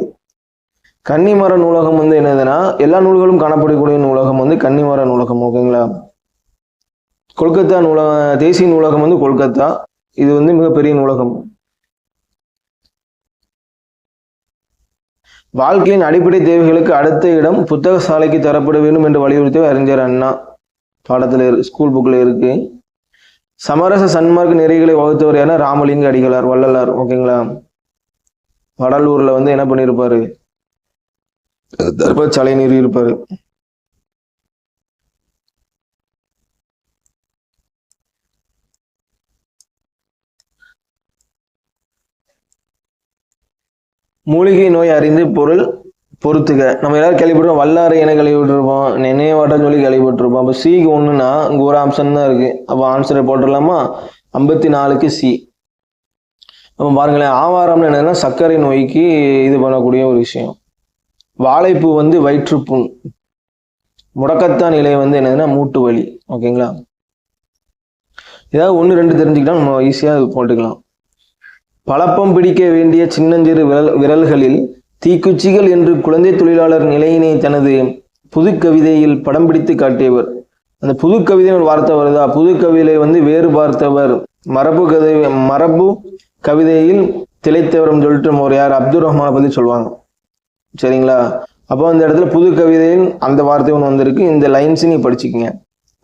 Speaker 1: கன்னிமர நூலகம் வந்து என்னதுன்னா எல்லா நூல்களும் காணப்படக்கூடிய நூலகம் வந்து கன்னிமர நூலகம். ஓகேங்களா. கொல்கத்தா தேசிய நூலகம் வந்து கொல்கத்தா, இது வந்து மிகப்பெரிய நூலகம். வாழ்க்கையின் அடிப்படை தேவைகளுக்கு அடுத்த இடம் புத்தக சாலைக்கு தரப்பட வேண்டும் என்று வலியுறுத்திய அறிஞர் அண்ணா. பாடத்துல ஸ்கூல் புக்ல இருக்கு. சமரச சன்மார்க்க நெறிகளை வகுத்தவர் யாருன்னா ராமலிங்க அடிகளார், வள்ளலார். ஓகேங்களா. வடலூர்ல வந்து என்ன பண்ணிருப்பாரு, தர்ம சாலை நிறுவி இருப்பாரு. மூலிகை நோய் அறிந்து பொருள் பொறுத்துக. நம்ம எல்லாரும் கேள்விப்பட்டிருப்போம், வல்லாரை என கேள்விப்பட்டிருப்போம், நினைவாட்டம் சொல்லி கேள்விப்பட்டிருப்போம். அப்போ சிக்கு ஒண்ணுன்னா இங்க ஒரு ஆப்ஷன் தான் இருக்கு. அப்போ ஆன்சரை போட்டுடலாமா? 54க்கு சி. அப்போ பாருங்களேன், ஆவாரம்னு என்னன்னா சர்க்கரை நோய்க்கு இது பண்ணக்கூடிய ஒரு விஷயம். வாழைப்பூ வந்து வயிற்றுப்புண். முடக்கத்தான் இலை வந்து என்னதுன்னா மூட்டு வலி. ஓகேங்களா. ஏதாவது 1 2 தெரிஞ்சுக்கிட்டா நம்ம ஈஸியா போட்டுக்கலாம். பழப்பம் பிடிக்க வேண்டிய சின்னஞ்சிறு விரல்களில் தீக்குச்சிகள் என்று குழந்தை தொழிலாளர் நிலையினை தனது புது கவிதையில் படம் பிடித்து காட்டியவர். அந்த புது கவிதை ஒரு வார்த்தை வருதா? புது கவிதை வந்து வேறு பார்த்தவர், மரபு கவிதையில் திளைத்தவர்னு சொல்லிட்டு நம்ம ஒரு யார் அப்துல் ரஹ்மானை பத்தி சொல்லுவாங்க. சரிங்களா. அப்போ அந்த இடத்துல புது கவிதையில் அந்த வார்த்தை ஒன்று வந்திருக்கு. இந்த லைன்ஸ் நீ படிச்சுக்கங்க.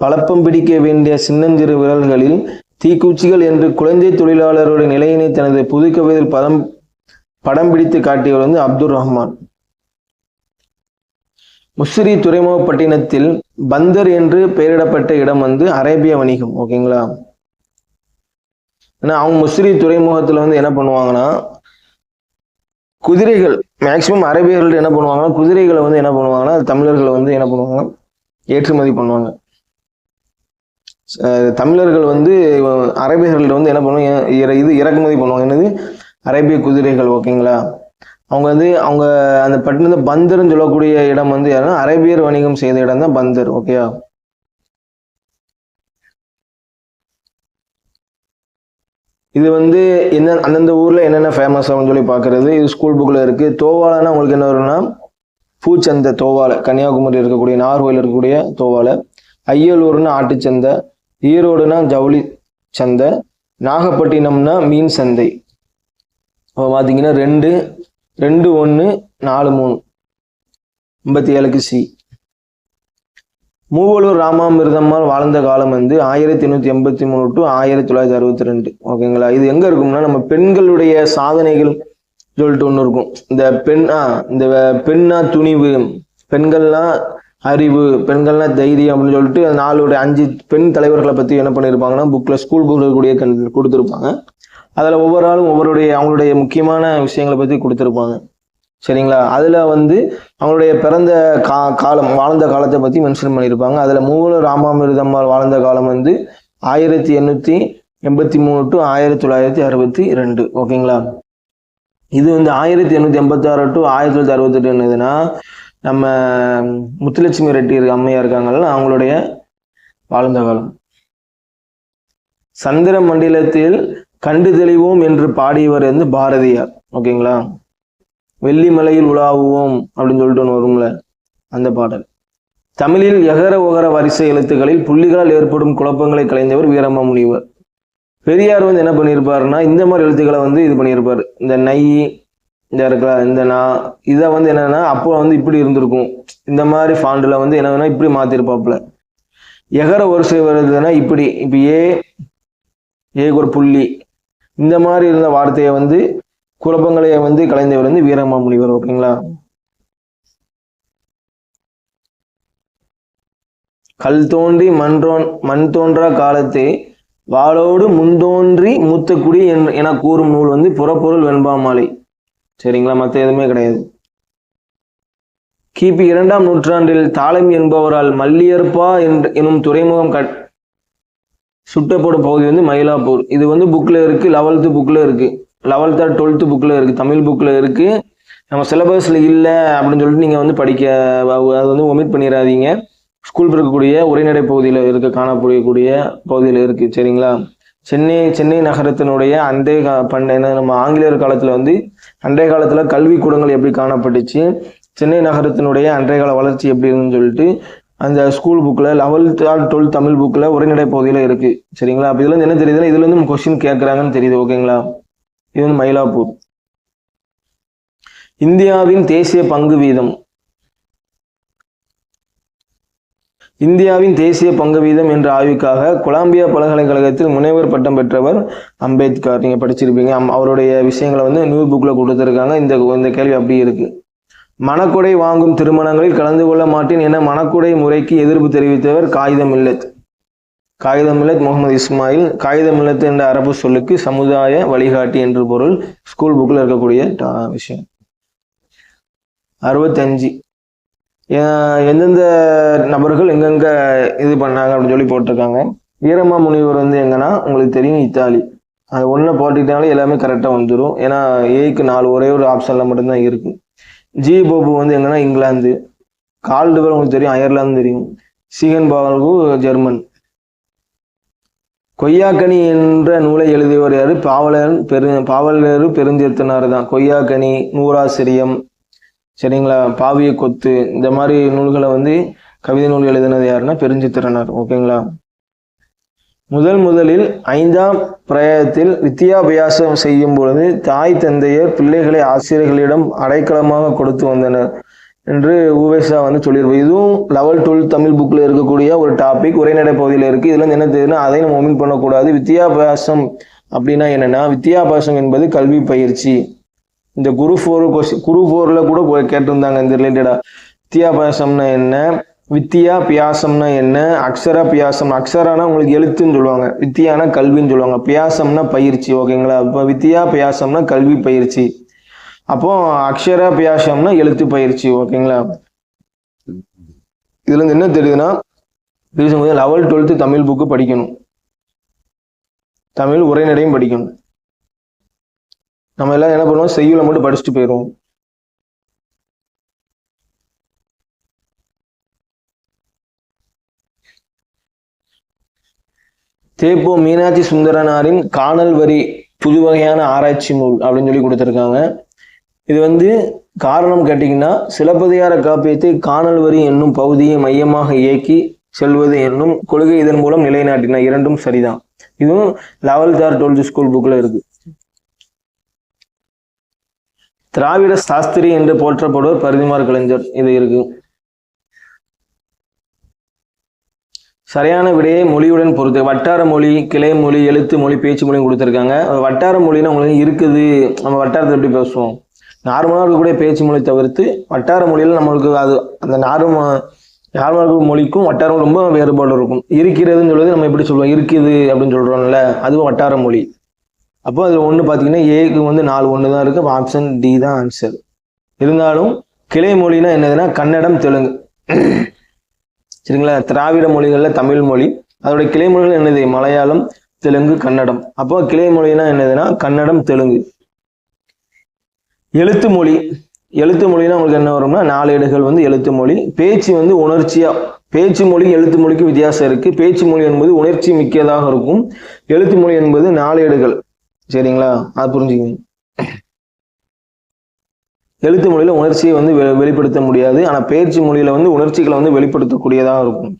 Speaker 1: பழப்பம் பிடிக்க வேண்டிய சின்னஞ்சிறு விரல்களில் தீக்குச்சிகள் என்று குழந்தை தொழிலாளருடைய நிலையினை தனது புது கவிதையில் படம் பிடித்து காட்டியவர் வந்து அப்துல் ரஹ்மான். முசிறி துறைமுகப்பட்டினத்தில் பந்தர் என்று பெயரிடப்பட்ட இடம் வந்து அரேபிய வணிகம். ஓகேங்களா. ஏன்னா அவங்க முசிறி துறைமுகத்துல வந்து என்ன பண்ணுவாங்கன்னா குதிரைகள், மேக்சிமம் அரேபியர்கள் என்ன பண்ணுவாங்கன்னா குதிரைகளை வந்து என்ன பண்ணுவாங்கன்னா தமிழர்களை வந்து என்ன பண்ணுவாங்க ஏற்றுமதி பண்ணுவாங்க. தமிழர்கள் வந்து அரேபியர்கள் வந்து என்ன பண்ணுவாங்க, இது இறக்குமதி பண்ணுவாங்க. என்னது? அரேபிய குதிரைகள். ஓகேங்களா. அவங்க அந்த பட்டினத்தை பந்தர்ன்னு சொல்லக்கூடிய இடம் வந்து யாருன்னா அரேபியர் வணிகம் செய்த இடம் தான் பந்தர். ஓகேயா. இது வந்து அந்தந்த ஊர்ல என்னென்ன ஃபேமஸ் ஆகும்னு சொல்லி பாக்குறது. இது ஸ்கூல் புக்ல இருக்கு. தோவாலைன்னா உங்களுக்கு என்ன வரும்னா பூச்சந்தை தோவாலை, கன்னியாகுமரி இருக்கக்கூடிய நாகர்கோவில் இருக்கக்கூடிய தோவாலை. ஐயலூர்னா ஆட்டுச்சந்தை, ஈரோடுனா ஜவுளி சந்தை, நாகப்பட்டினம்னா மீன் சந்தை. அப்போ பார்த்தீங்கன்னா 2 2 1 4 3 57க்கு சி. மூவலூர் ராமாமிர்தம்மாள் வாழ்ந்த காலம் வந்து 1883 டு 1962. ஓகேங்களா. இது எங்க இருக்கும்னா நம்ம பெண்களுடைய சாதனைகள் சொல்லிட்டு ஒன்று இருக்கும். இந்த பெண்ணா துணிவு, பெண்கள்னா அறிவு, பெண்கள்னா தைரியம் அப்படின்னு சொல்லிட்டு 5 பெண் தலைவர்களை பத்தி என்ன பண்ணியிருப்பாங்கன்னா புக்ல ஸ்கூல் புக்ல கூடிய கொடுத்துருப்பாங்க. அதுல ஒவ்வொரு ஆளும் அவங்களுடைய முக்கியமான விஷயங்களை பத்தி கொடுத்துருப்பாங்க. சரிங்களா. அதுல வந்து அவங்களுடைய பிறந்த காலம், வாழ்ந்த காலத்தை பத்தி மென்ஷன் பண்ணியிருப்பாங்க. அதுல மூவலூர் ராமாமிர்தம்மாள் வாழ்ந்த காலம் வந்து 1883 டு 1962. ஓகேங்களா. இது வந்து 1886 டு 1968 என்னதுன்னா நம்ம முத்துலட்சுமி ரெட்டி அம்மையா இருக்காங்கல்ல, அவங்களுடைய வாழ்ந்த காலம். சந்திர மண்டலத்தில் கண்டு தெளிவோம் என்று பாடியவர் வந்து பாரதியார். ஓகேங்களா. வெள்ளிமலையில் உலாவுவோம் அப்படின்னு சொல்லிட்டு ஒன்று வரும்ல, அந்த பாடல். தமிழில் எகர ஒகர வரிசை எழுத்துக்களில் புள்ளிகளால் ஏற்படும் குழப்பங்களை கலைந்தவர் வீரமா முனிவர். பெரியார் வந்து என்ன பண்ணியிருப்பாருன்னா இந்த மாதிரி எழுத்துக்களை வந்து இது பண்ணியிருப்பாரு. இந்த நை, இந்த இருக்கா, இந்த நா, இதை வந்து என்னன்னா அப்போ வந்து இப்படி இருந்திருக்கும். இந்த மாதிரி ஃபாண்டுல வந்து என்ன இப்படி மாத்திருப்பாப்புல. எகர வரிசை வருதுன்னா இப்படி, இப்ப ஏக்கு ஒரு புள்ளி, இந்த மாதிரி இருந்த வார்த்தையை வந்து குழப்பங்களை வந்து கலைந்தவர் வந்து வீரமா முனிவர். ஓகேங்களா. கல் தோன்றி மண் தோன்றா காலத்தை வாளோடு முன்தோன்றி மூத்தக்குடி என கூறும் நூல் வந்து புறப்பொருள் வெண்பாமாலை. சரிங்களா. மற்ற எதுவுமே கிடையாது. கிபி 2ஆம் நூற்றாண்டில் தாளம் என்பவரால் மல்லியற்பா எனும் துறைமுகம் சுட்டப்படும் பகுதி வந்து மயிலாப்பூர். இது வந்து புக்ல இருக்கு, 11th புக்ல இருக்கு, 11th or 12th புக்ல இருக்கு, தமிழ் புக்ல இருக்கு. நம்ம சிலபஸ்ல இல்லை அப்படின்னு சொல்லிட்டு நீங்க வந்து அது வந்து ஒமிட் பண்ணிடாதீங்க. ஸ்கூல் இருக்கக்கூடிய உரைநடை பகுதியில் காணப்படக்கூடிய பகுதியில் இருக்கு. சரிங்களா. சென்னை நகரத்தினுடைய நம்ம ஆங்கிலேயர் காலத்துல வந்து அன்றைய காலத்துல கல்விக்கூடங்கள் எப்படி காணப்பட்டுச்சு, சென்னை நகரத்தினுடைய அன்றைய கால வளர்ச்சி எப்படி இருந்துன்னு சொல்லிட்டு அந்த ஸ்கூல் புக்கில் 11th or 12th தமிழ் புக்கில் உரைநடை பகுதியில் இருக்குது. சரிங்களா? அப்போ இதுல இருந்து என்ன தெரியுதுன்னா, இதுல இருந்து கொஸ்டின் கேட்குறாங்கன்னு தெரியுது. ஓகேங்களா? இது வந்து மயிலாப்பூர். இந்தியாவின் தேசிய பங்கு வீதம். இந்தியாவின் தேசிய பங்கு வீதம் என்ற ஆய்வுக்காக கொலம்பியா பல்கலைக்கழகத்தில் முனைவர் பட்டம் பெற்றவர் அம்பேத்கர். நீங்க படிச்சிருப்பீங்க. அவருடைய விஷயங்களை வந்து நியூ புக்ல கொடுத்துருக்காங்க. இந்த கேள்வி அப்படி இருக்கு. மணக்கொடை வாங்கும் திருமணங்களில் கலந்து கொள்ள மாட்டேன் என மணக்கொடை முறைக்கு எதிர்ப்பு தெரிவித்தவர் காகிதம் இல்லத். காகிதம் இல்லத் முகமது இஸ்மாயில். காகிதம் இல்லத் என்ற அரபு சொல்லுக்கு சமுதாய வழிகாட்டி என்று பொருள். ஸ்கூல் புக்கில் இருக்கக்கூடிய விஷயம். 65 எந்தெந்த நபர்கள் எங்கெங்க இது பண்ணாங்க அப்படின்னு சொல்லி போட்டிருக்காங்க. வீரமா முனிவர் வந்து எங்கன்னா உங்களுக்கு தெரியும், இத்தாலி. அது ஒன்றை போட்டுக்கிட்டாலே எல்லாமே கரெக்டாக வந்துடும். ஏன்னா ஏக்கு 4 ஒரே ஒரு ஆப்ஷன்ல மட்டும்தான் இருக்கு. ஜி போபு வந்து எங்கன்னா இங்கிலாந்து. கால்டுவெல் உங்களுக்கு தெரியும், அயர்லாந்து தெரியும். சீகன் பாகு ஜெர்மன். கொய்யாக்கனி என்ற நூலை எழுதியவர் யாரு? பாவலர் பெருஞ்சேத்தனார் தான். கொய்யாக்கனி, நூறாசிரியம், சரிங்களா, பாவிய கொத்து, இந்த மாதிரி நூல்களை வந்து கவிதை நூல் எழுதினது யாருன்னா பெருஞ்சித்திரனார். ஓகேங்களா? முதலில் 5ஆம் பிரயத்தில் வித்தியாபியாசம் செய்யும் பொழுது தாய் தந்தையர் பிள்ளைகளை ஆசிரியர்களிடம் அடைக்கலமாக கொடுத்து வந்தனர் என்று உவேசா வந்து சொல்லியிருப்போம். இதுவும் 11th 12th தமிழ் புக்ல இருக்கக்கூடிய ஒரு டாபிக், உரைநடை பகுதியில் இருக்கு. இதுல என்ன தெரியுதுன்னா, அதையும் நம்ம ஒமிட் பண்ணக்கூடாது. வித்தியாபியாசம் அப்படின்னா என்னன்னா, வித்தியாபியாசம் என்பது கல்வி பயிற்சி. இந்த குரு 4ல கூட கேட்டிருந்தாங்க இந்த ரிலேட்டடா. வித்தியாபியாசம்னா என்ன, வித்தியா பியாசம்னா என்ன, அக்ஷரா பியாசம். அக்ஷரானா உங்களுக்கு எழுத்துன்னு சொல்லுவாங்க, வித்தியானா கல்வின்னு சொல்லுவாங்க, பியாசம்னா பயிற்சி. ஓகேங்களா? இப்போ வித்தியா பியாசம்னா கல்வி பயிற்சி, அப்போ அக்ஷரா பியாசம்னா எழுத்து பயிற்சி. ஓகேங்களா? இதுல இருந்து என்ன தெரியுதுன்னா, 11th 12th தமிழ் புக்கு படிக்கணும், தமிழ் உரைநடையும் படிக்கணும். நம்ம எல்லாம் என்ன பண்ணுவோம், செய்யுளை மட்டும் படிச்சுட்டு போயிடுவோம். தேப்போ மீனாட்சி சுந்தரனாரின் காணல் வரி புது வகையான ஆராய்ச்சி நூல் அப்படின்னு சொல்லி கொடுத்துருக்காங்க. இது வந்து காரணம் கேட்டீங்கன்னா, சிலப்பதிகார காப்பியத்தை காணல் வரி என்னும் பகுதியை மையமாக இயக்கி செல்வது என்னும் கொள்கை இதன் மூலம் நிலைநாட்டின. இரண்டும் சரிதான். இதுவும் 11th or 12th ஸ்கூல் புக்ல இருக்கு. திராவிட சாஸ்திரி என்று போற்றப்படுவர் பரிதிமார் கலைஞர். இது இருக்கு. சரியான விடையை மொழியுடன் பொறுத்து. வட்டார மொழி, கிளை மொழி, எழுத்து மொழி, பேச்சு மொழியும் கொடுத்துருக்காங்க. வட்டார மொழின்னா உங்களுக்கு இருக்குது, நம்ம வட்டாரத்தை எப்படி பேசுவோம், நார்மலாக இருக்கக்கூடிய பேச்சு மொழி தவிர்த்து வட்டார மொழியில் நம்மளுக்கு அது அந்த நார்மலாக மொழிக்கும் வட்டாரம் ரொம்ப வேறுபாடு இருக்கும். இருக்கிறதுன்னு சொல்றது நம்ம எப்படி சொல்லுவோம், இருக்குது அப்படின்னு சொல்றோம்ல, அதுவும் வட்டார மொழி. அப்போ அதில் ஒன்று பார்த்தீங்கன்னா, ஏக்கு வந்து 4 1 தான் இருக்கு. ஆப்ஷன் டி தான் ஆன்சர். இருந்தாலும் கிளை மொழினா என்னதுன்னா கன்னடம், தெலுங்கு. சரிங்களா? திராவிட மொழிகள்ல தமிழ் மொழி, அதோட கிளை மொழிகள் என்னது, மலையாளம், தெலுங்கு, கன்னடம். அப்போ கிளை மொழினா என்னதுன்னா கன்னடம், தெலுங்கு. எழுத்து மொழினா உங்களுக்கு என்ன வரும்னா 4 ஏடுகள் வந்து எழுத்து மொழி. பேச்சு வந்து உணர்ச்சியா, பேச்சு மொழி எழுத்து மொழிக்கு வித்தியாசம் இருக்கு. பேச்சு மொழி என்பது உணர்ச்சி மிக்கதாக இருக்கும். எழுத்து மொழி என்பது 4 ஏடுகள். சரிங்களா? அது புரிஞ்சுக்கணும். எழுத்து மொழியில உணர்ச்சியை வந்து வெளிப்படுத்த முடியாது. ஆனா பேச்சு மொழியில வந்து உணர்ச்சிகளை வந்து வெளிப்படுத்தக்கூடியதாக இருக்கும்.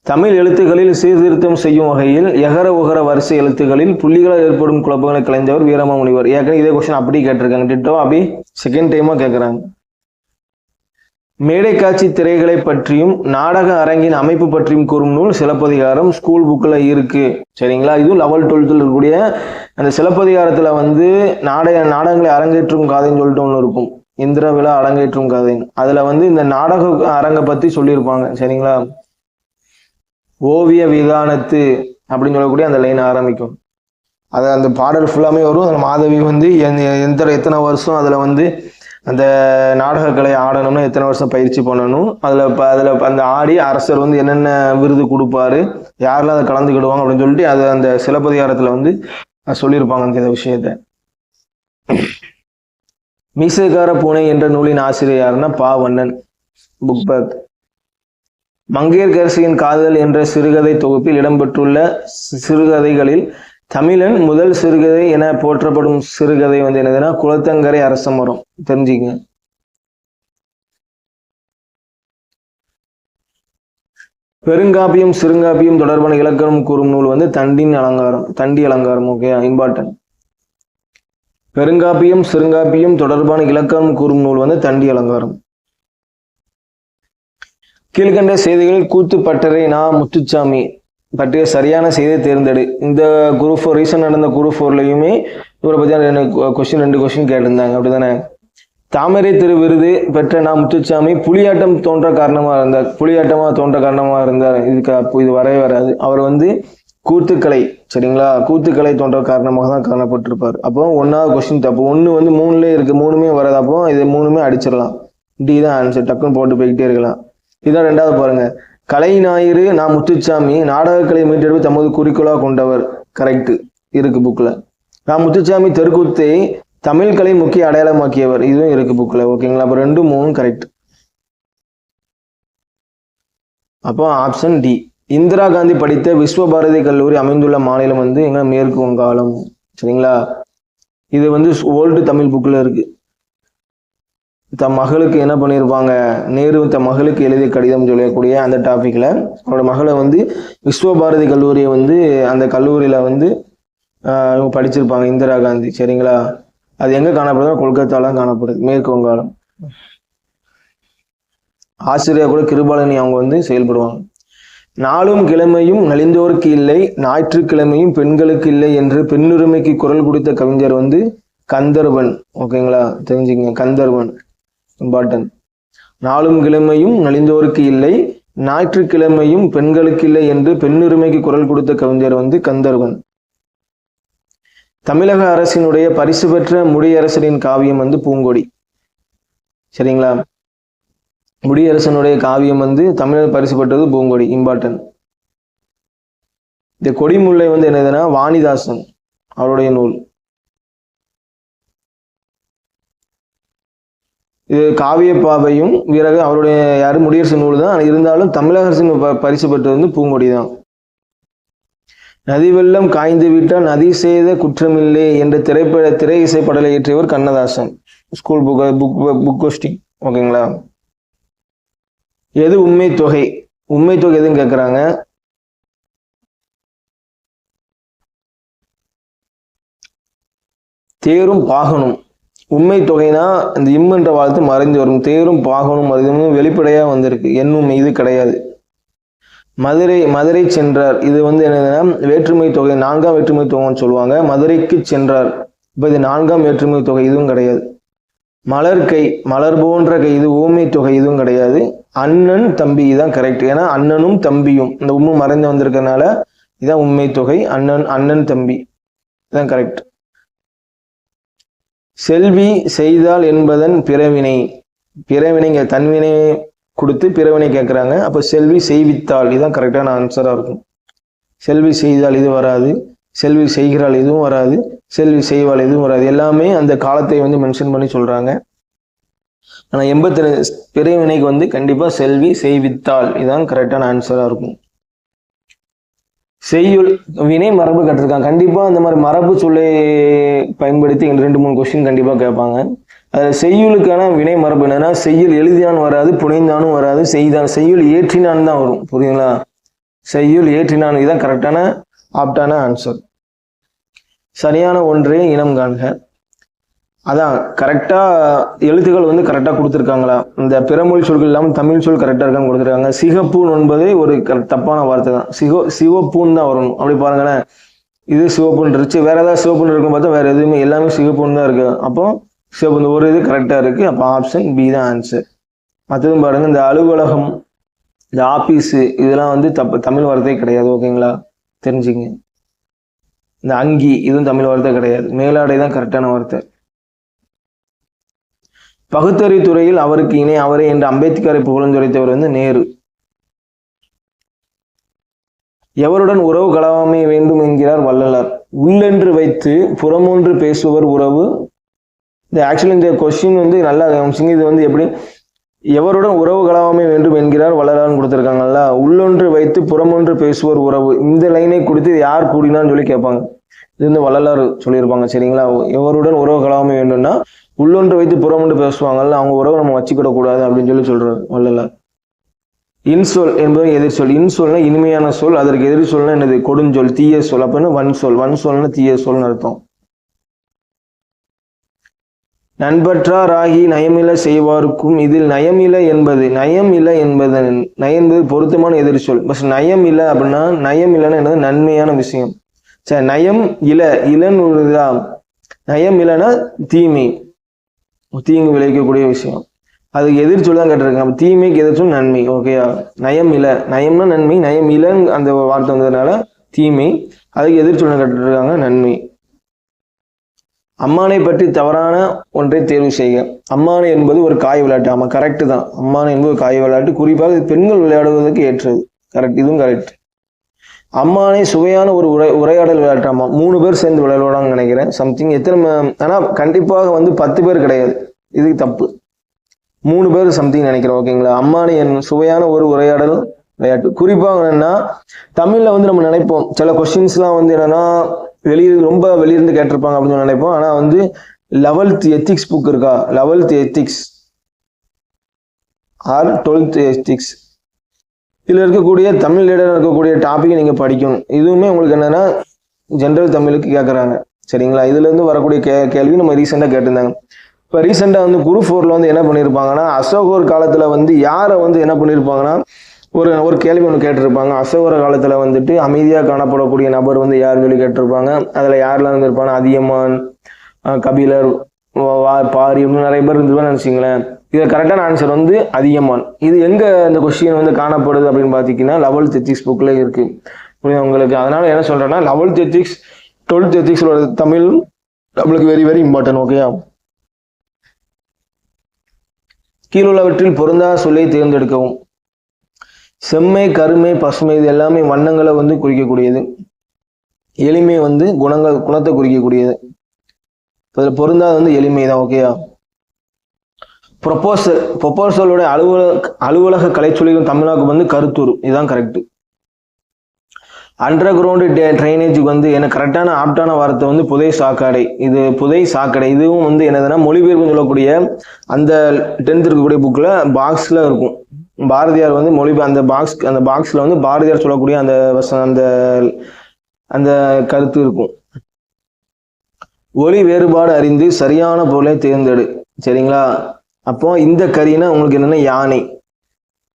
Speaker 1: தமிழ் எழுத்துக்களில் சீர்திருத்தம் செய்யும் வகையில் எகர உகர வரிசை எழுத்துக்களில் புள்ளிகளால் ஏற்படும் குழப்பங்களை கலைந்தவர் வீரமா முனிவர். ஏற்கனவே இதே கொஸ்டின் அப்படி கேட்டிருக்காங்க, டிட்டோ அப்படி செகண்ட் டைமா கேட்கிறாங்க. மேடை காட்சி திரைகளை பற்றியும் நாடக அரங்கின் அமைப்பு பற்றியும் கூறும் நூல் சிலப்பதிகாரம். ஸ்கூல் புக்ல இருக்கு. சரிங்களா? இதுவும் 11th 12th இருக்கக்கூடிய அந்த சிலப்பதிகாரத்துல வந்து நாடகங்களை அரங்கேற்றும் காதைன்னு சொல்லிட்டு ஒண்ணு இருக்கும், இந்திர விழா அரங்கேற்றும் காதைன்னு. அதுல வந்து இந்த நாடக அரங்கை பத்தி சொல்லியிருப்பாங்க. சரிங்களா? ஓவிய விதானத்து அப்படின்னு சொல்லக்கூடிய அந்த லைன் ஆரம்பிக்கும். அது அந்த பாடல் ஃபுல்லாமே வரும். அந்த மாதவி வந்து எத்தனை வருஷம் அதுல வந்து அந்த நாடகக்கலை ஆடணும்னா எத்தனை வருஷம் பயிற்சி பண்ணணும், அதுல அந்த ஆடி அரசர் வந்து என்னென்ன விருது கொடுப்பாரு, யாரெல்லாம் அதை கலந்துக்கிடுவாங்க அப்படின்னு சொல்லிட்டு அது அந்த சிலப்பதிகாரத்துல வந்து சொல்லியிருப்பாங்க இந்த விஷயத்த. மீசைக்கார பூனை என்ற நூலின் ஆசிரியர் யாருன்னா பாவண்ணன். Book back. மங்கையர்க்கரசியின் காதல் என்ற சிறுகதை தொகுப்பில் இடம்பெற்றுள்ள சிறுகதைகளில் தமிழன் முதல் சிறுகதை என போற்றப்படும் சிறுகதை வந்து என்னதுன்னா குளத்தங்கரை அரசமரம். தெரிஞ்சுக்கங்க. பெருங்காப்பியம் சிறுங்காப்பியம் தொடர்பான இலக்கணம் கூறும் நூல் வந்து தண்டி அலங்காரம். Okay, important. பெருங்காப்பியம் சிறுங்காப்பியம் தொடர்பான இலக்கணம் கூறும் நூல் வந்து தண்டி அலங்காரம். கீழ்கண்ட செய்திகளில் கூத்து பட்டறை நா. முத்துச்சாமி பற்றிய சரியான செய்தியை தேர்ந்தெடு. இந்த குரூப் 4 ரீசன் நடந்த குரூப் 4லயுமே இவரை பத்தி ரெண்டு கொஸ்டின் கேட்டிருந்தாங்க. அப்படிதானே? தாமரை திரு விருது பெற்ற நா. முத்துச்சாமி புலியாட்டமா தோன்ற காரணமா இருந்தார். இது வரவே வராது. அவர் வந்து கூத்துக்கலை, சரிங்களா, கூத்துக்கலை தோன்ற காரணமாக தான் காணப்பட்டிருப்பார். அப்போ 1வது கொஸ்டின் தப்பு. 1 வந்து 3ல இருக்கு, 3மே வராது. அப்போ இது 3மே அடிச்சிடலாம். டி தான் ஆன்சர். டக்குன்னு போட்டு போய்கிட்டே இருக்கலாம். இதான் 2வது பாருங்க. கலை ஞாயிறு நா. முத்துச்சாமி நாடகக்கலை மீட்டெடுப்பு தமது குறிக்கோளாக கொண்டவர். கரெக்ட், இருக்கு புக்ல. நா. முத்துச்சாமி தெருக்கூத்தை தமிழ் கலை முக்கிய அடையாளமாக்கியவர். இதுவும் இருக்கு புக்ல. ஓகேங்களா? அப்போ 2, 3 கரெக்ட். அப்போ ஆப்ஷன் டி. இந்திரா காந்தி படித்த விஸ்வபாரதி கல்லூரி அமைந்துள்ள மாநிலம் வந்து எங்க? மேற்கு வங்காளம். சரிங்களா? இது வந்து ஓல்டு தமிழ் புக்ல இருக்கு. தம் மகளுக்கு என்ன பண்ணியிருப்பாங்க? நேரு தம் மகளுக்கு எழுதிய கடிதம் சொல்லக்கூடிய அந்த டாபிக்ல அவரோட மகளை வந்து விஸ்வபாரதி கல்லூரியை வந்து அந்த கல்லூரியில வந்து படிச்சிருப்பாங்க இந்திரா காந்தி. சரிங்களா? அது எங்க காணப்படுது? கொல்கத்தால காணப்படுது, மேற்கு வங்காளம். ஆசிரியர் கூட கிருபாலினி அவங்க வந்து செயல்படுவாங்க. நாளும் கிழமையும் நலிந்தோருக்கு இல்லை, ஞாயிற்றுக்கிழமையும் பெண்களுக்கு இல்லை என்று பெண்ணுரிமைக்கு குரல் கொடுத்த கவிஞர் வந்து கந்தர்வன். ஓகேங்களா? தெரிஞ்சுக்கங்க, கந்தர்வன் இம்பார்ட்டன்ட். நாளும் கிழமையும் நலிந்தோருக்கு இல்லை, ஞாயிற்றுக்கிழமையும் பெண்களுக்கு இல்லை என்று பெண்ணுரிமைக்கு குரல் கொடுத்த கவிஞர் வந்து கந்தர்வன். தமிழக அரசினுடைய பரிசு பெற்ற முடியரசரின் காவியம் வந்து பூங்கொடி. சரிங்களா? முடியரசனுடைய காவியம் வந்து தமிழக பரிசு பெற்றது பூங்கொடி. இம்பார்ட்டன்ட். இந்த கொடிமுல்லை வந்து என்னதுன்னா வாணிதாசன் அவருடைய நூல். இது காவியப்பாவையும் வீரக அவருடைய முடியரசு நூல் தான். இருந்தாலும் தமிழக அரசின் பரிசு பெற்றது வந்து பூங்கொடி தான். நதி வெள்ளம் காய்ந்து விட்டால் நதி செய்த குற்றமில்லை என்ற திரை இசைப்படலை இயற்றியவர் கண்ணதாசன். School book question. ஓகேங்களா? எது உண்மை தொகை? உண்மை தொகை எதுன்னு கேட்குறாங்க. தேரும் பாகனும். உண்மை தொகைனா இந்த இம்முன்ற வாழ்த்து மறைஞ்சு வரும். தேரும் பாகனும் அது வெளிப்படையா வந்திருக்கு. என்னும் இது கிடையாது. மதுரை சென்றார். இது வந்து என்னதுன்னா வேற்றுமை தொகை, 4ஆம் வேற்றுமை தொகைன்னு சொல்லுவாங்க. மதுரைக்கு சென்றார். இப்போ இது 4ஆம் வேற்றுமை தொகை, இதுவும் கிடையாது. மலர் கை, மலர் போன்ற கை, இது ஊமை தொகை, இதுவும் கிடையாது. அண்ணன் தம்பி, இதுதான் கரெக்ட். ஏன்னா அண்ணனும் தம்பியும் இந்த உண்மை மறைந்து வந்திருக்கிறதுனால இதான் உண்மை தொகை. அண்ணன் தம்பி, இதான் கரெக்ட். செல்வி செய்தால் என்பதன் பிறவினை. பிறவினைங்க தன்வினை கொடுத்து பிறவினை கேட்குறாங்க. அப்போ செல்வி செய்வித்தாள், இதுதான் கரெக்டான ஆன்சராக இருக்கும். செல்வி செய்தால் இது வராது, செல்வி செய்கிறாள் இதுவும் வராது, செல்வி செய்வாள் இதுவும் வராது. எல்லாமே அந்த காலத்தை வந்து மென்ஷன் பண்ணி சொல்றாங்க. ஆனால் 82 பிறவினைக்கு வந்து கண்டிப்பா செல்வி செய்வித்தாள், இதுதான் கரெக்டான ஆன்சராக இருக்கும். செய்யுள் வினை மரபு கட்டிருக்காங்க. கண்டிப்பா அந்த மாதிரி மரபு சொல்லை பயன்படுத்தி 2-3 கொஸ்டின் கண்டிப்பா கேட்பாங்க. அதில் செய்யுளுக்கான வினை மரபு என்னன்னா செய்யுள் எழுதினான் வராது, புனைந்தானும் வராது, செய்யுள் ஏற்றினான் தான் வரும். புரியுங்களா? செய்யுள் ஏற்றினான், இதுதான் கரெக்டான ஆப்டான ஆன்சர். சரியான ஒன்றே இனம் காண்க. அதான் கரெக்டா எழுத்துக்கள் வந்து கரெக்டா கொடுத்துருக்காங்களா? இந்த பிறமொழி சொற்கள் இல்லாமல் தமிழ் சொல் கரெக்டா இருக்கான்னு கொடுத்துருக்காங்க. சிகப்பூன் என்பது ஒரு தப்பான வார்த்தை தான். சிவப்பூன் தான் வரணும். அப்படி பாருங்களேன், இது சிவப்பூன் இருந்துச்சு, வேற ஏதாவது சிவப்பூன் இருக்குன்னு பார்த்தா வேற எதுவுமே எல்லாமே சிவப்பூன் தான் இருக்கு. அப்போ சிவப்பு ஒரு இது கரெக்டா இருக்கு. அப்போ ஆப்ஷன் பி தான் ஆன்சர். மற்றதும் பாருங்க, இந்த அலுவலகம், இந்த ஆபீஸ், இதெல்லாம் வந்து தமிழ் வார்த்தை கிடையாது. ஓகேங்களா? தெரிஞ்சுங்க. இந்த அங்கி, இதுவும் தமிழ் வார்த்தை கிடையாது. மேலாடை தான் கரெக்டான வார்த்தை. பகுத்தறிவு துறையில் அவருக்கு இணை அவரே என்று அம்பேத்கரை புகழ்ந்துரைத்தவர் வந்து நேரு. எவருடன் உறவு கலவாமை வேண்டும் என்கிறார் வள்ளலார். உள்ளென்று வைத்து புறமொன்று பேசுபவர் உறவு. இந்த ஆக்சுவலி இந்த கொஸ்டின் வந்து நல்லா கவனிச்சிங்க. இது வந்து எப்படி எவருடன் உறவு கலவாமை வேண்டும் என்கிறார் வள்ளலார்னு கொடுத்துருக்காங்கல்ல. உள்ளொன்று வைத்து புறமொன்று பேசுவோர் உறவு, இந்த லைனை கொடுத்து யார் கூடினான்னு சொல்லி கேட்பாங்க. இது வந்து வள்ளலார் சொல்லியிருப்பாங்க. சரிங்களா? எவருடன் உறவு கலவாமை வேண்டும்னா உள்ளொன்று வைத்து புறமொன்று பேசுவாங்கல்ல, அவங்க உறவு நம்ம வச்சுக்கிடக்கூடாது அப்படின்னு சொல்லி சொல்றாரு வள்ளலார். இன்சொல் என்பது எதிர்சொல். இன்சொல்னா இனிமையான சொல், அதற்கு எதிர்சொல்னா என்னது? கொடுஞ்சொல், தீய சொல். அப்படின்னு வன்சொல். வன்சொல்னா தீய சொல்னு அர்த்தம். நண்பற்றாராகி நயமில செய்வார்க்கும் இதில் நயமில என்பது நயம் பொருத்தமான எதிர்சொல். பஸ் நயம் இல்லை அப்படின்னா, நயம் இல்லைன்னா என்னது? நன்மையான விஷயம். சரி, நயம் இளன்னுதா, நயம் இல்லைன்னா தீமை, தீங்கு விளைவிக்கக்கூடிய விஷயம். அதுக்கு எதிர்ச்சொல் தான் கேட்டிருக்காங்க. தீமைக்கு எதிர்ச்சொல் நன்மை. ஓகேயா? நயம் இல்லை, நயம்னா நன்மை, நயம் இல்லைன்னு அந்த வார்த்தை வந்ததுனால தீமை, அதுக்கு எதிர்ச்சொல் கேட்டிருக்காங்க நன்மை. அம்மானை பற்றி தவறான ஒன்றை தேர்வு செய்க. அம்மானை என்பது ஒரு காய் விளையாட்டு. ஆமா, கரெக்ட் தான். அம்மானை என்பது காய் விளையாட்டு, குறிப்பாக பெண்கள் விளையாடுவதற்கு ஏற்றது. கரெக்ட், இதுவும் கரெக்ட். அம்மானை சுவையான ஒரு உரையாடல் விளையாட்டு. ஆமா, 3 பேர் சேர்ந்து விளையாடுவாங்கன்னு நினைக்கிறேன். சம்திங் எத்தனை, ஆனா கண்டிப்பாக வந்து 10 பேர் கிடையாது, இதுக்கு தப்பு. 3 பேர் சம்திங் நினைக்கிறேன். ஓகேங்களா? அம்மானை சுவையான ஒரு உரையாடல் விளையாட்டு. குறிப்பாக என்னன்னா, தமிழ்ல வந்து நம்ம நினைப்போம் சில கொஸ்டின்ஸ்லாம் வந்து என்னன்னா ரொம்ப வெளியிருந்து கேட்டிருப்பாங்க அப்படின்னு நினைப்போம். ஆனா வந்து 11th எத்திக்ஸ் புக் இருக்கா, 11th ethics R 12th ethics, இதுல இருக்கக்கூடிய தமிழ் லீடர் இருக்கக்கூடிய டாபிக் நீங்க படிக்கணும். இதுவுமே உங்களுக்கு என்னன்னா ஜென்ரல் தமிழுக்கு கேட்கறாங்க. சரிங்களா? இதுல இருந்து வரக்கூடிய கேள்வி நம்ம ரீசெண்டா கேட்டிருந்தாங்க. இப்ப ரீசெண்டா வந்து குரூப் 4ல வந்து என்ன பண்ணிருப்பாங்கன்னா, அசோகர் காலத்துல வந்து யாரை வந்து என்ன பண்ணிருப்பாங்கன்னா, ஒரு கேள்வி ஒன்று கேட்டிருப்பாங்க. அசோகர காலத்துல வந்துட்டு அமைதியா காணப்படக்கூடிய நபர் வந்து யாருன்னு சொல்லி கேட்டிருப்பாங்க. அதுல யாரெல்லாம் இருந்திருப்பாங்க? அதியமான், கபிலர், பாரி, இன்னும் நிறைய பேர் இருந்துருப்பான்னு நினைச்சிங்களேன். இதுல கரெக்டான ஆன்சர் வந்து அதியமான். இது எங்க இந்த கொஸ்டின் வந்து காணப்படுது அப்படின்னு பாத்தீங்கன்னா 11th எத்திக்ஸ் புக்ல இருக்கு. புரியுது உங்களுக்கு? அதனால என்ன சொல்றேன்னா 11th ethics 12th ethics Tamil நம்மளுக்கு வெரி வெரி இம்பார்ட்டன்ட். ஓகேயா? கீழுள்ளவற்றில் பொருந்தாத சொல்லை தேர்ந்தெடுக்கவும். செம்மை, கருமை, பசுமை, இது எல்லாமே வண்ணங்களை வந்து குறிக்கக்கூடியது. எளிமை வந்து குணத்தை குறிக்கக்கூடியது. இதுல பொருந்தாத வந்து எளிமை தான். ஓகேயா? ப்ரொபோசலோட அலுவலக கலைச்சொல்லிகள் தமிழாக்கு வந்து கருத்துரு, இதுதான் கரெக்ட். அண்டர் கிரவுண்ட் ட்ரைனேஜுக்கு வந்து என்ன கரெக்டான ஆப்டான வார்த்தை வந்து புதை சாக்கடை. இது புதை சாக்கடை. இதுவும் வந்து என்னதுன்னா மொழிபெயர்ப்பு சொல்லக்கூடிய அந்த 10th இருக்கக்கூடிய புக்ல பாக்ஸ்ல இருக்கும். பாரதியார் வந்து அந்த பாக்ஸ்ல வந்து பாரதியார் சொல்லக்கூடிய அந்த அந்த கருத்து இருக்கும். ஒளி வேறுபாடு அறிந்து சரியான பொருளை தேர்ந்தெடு. சரிங்களா? அப்போ இந்த கறினா உங்களுக்கு என்னன்னா யானை,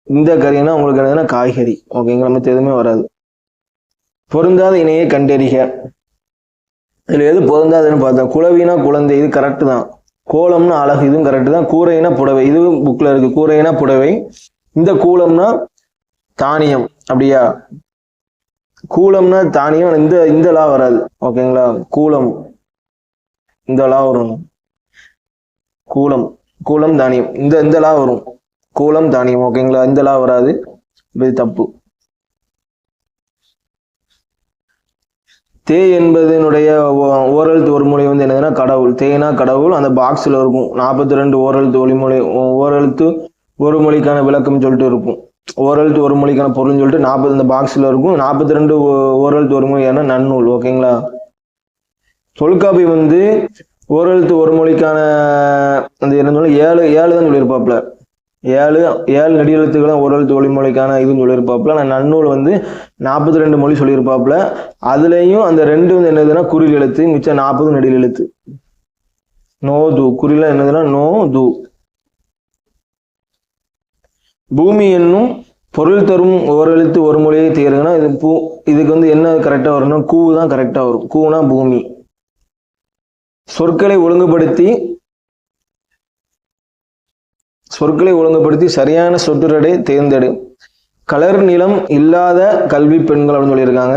Speaker 1: இந்த கறினா உங்களுக்கு என்னதுன்னா காய்கறி. ஓகேங்களா? நம்ம எதுவுமே வராது. பொருந்தாத இணையை கண்டறிக. இதுல எது பொருந்தாதுன்னு பார்த்தா குளவினா குழந்தை, இது கரெக்ட் தான். கோலம்னா அழகு, இதுவும் கரெக்ட் தான். கூரைனா புடவை, இதுவும் புக்ல இருக்கு. கூரைனா புடவை. இந்த கூலம்னா தானியம். அப்படியா? கூலம்னா தானியம். இந்த லா வராது. ஓகேங்களா? கூலம் இந்த லா வரும். கூலம் தானியம், இந்த லா வரும். கூலம் தானியம். ஓகேங்களா? இந்த லா வராது. இது தப்பு. தே என்பதனுடைய ஓரெழுத்து ஒரு மொழி வந்து என்னதுன்னா கடவுள். தேனா கடவுள். அந்த பாக்ஸ்ல இருக்கும் 42 ஓரெழுத்து ஒளிமொழி. ஓரெழுத்து ஒரு மொழிக்கான விளக்கம் சொல்லிட்டு இருக்கும். ஓரெழுத்து ஒரு மொழிக்கான பொருள்னு சொல்லிட்டு 40 இந்த பாக்ஸ்ல இருக்கும். 42 ஓரெழுத்து ஒரு மொழியான நன்னூல். ஓகேங்களா? தொல்காப்பி வந்து ஓரெழுத்து ஒரு மொழிக்கான அந்த என்ன 7 தான் சொல்லியிருப்பாப்ல. 7 நெடியெழுத்துக்கள் ஓரெழுத்து ஒளிமொழிக்கான இதுன்னு சொல்லியிருப்பாப்ல. நான் நன்னூல் வந்து 42 மொழி சொல்லியிருப்பாப்ல. அதுலயும் அந்த 2 வந்து என்னதுன்னா குறில் எழுத்து, மிச்சம் 40 நெடில் எழுத்து. நோ து குறில என்னதுன்னா நோ து. பூமி என்னும் பொருள் தரும் ஓரெழுத்து ஒரு மொழியை தேருங்கன்னா இதுக்கு வந்து என்ன கரெக்டா வரும்னா கூ தான் கரெக்டா வரும். கூனா பூமி. சொற்களை ஒழுங்குபடுத்தி சரியான சொற்றொடரை தேர்ந்தெடு. கலர் நிலம் இல்லாத கல்வி பெண்கள் அப்படின்னு சொல்லியிருக்காங்க.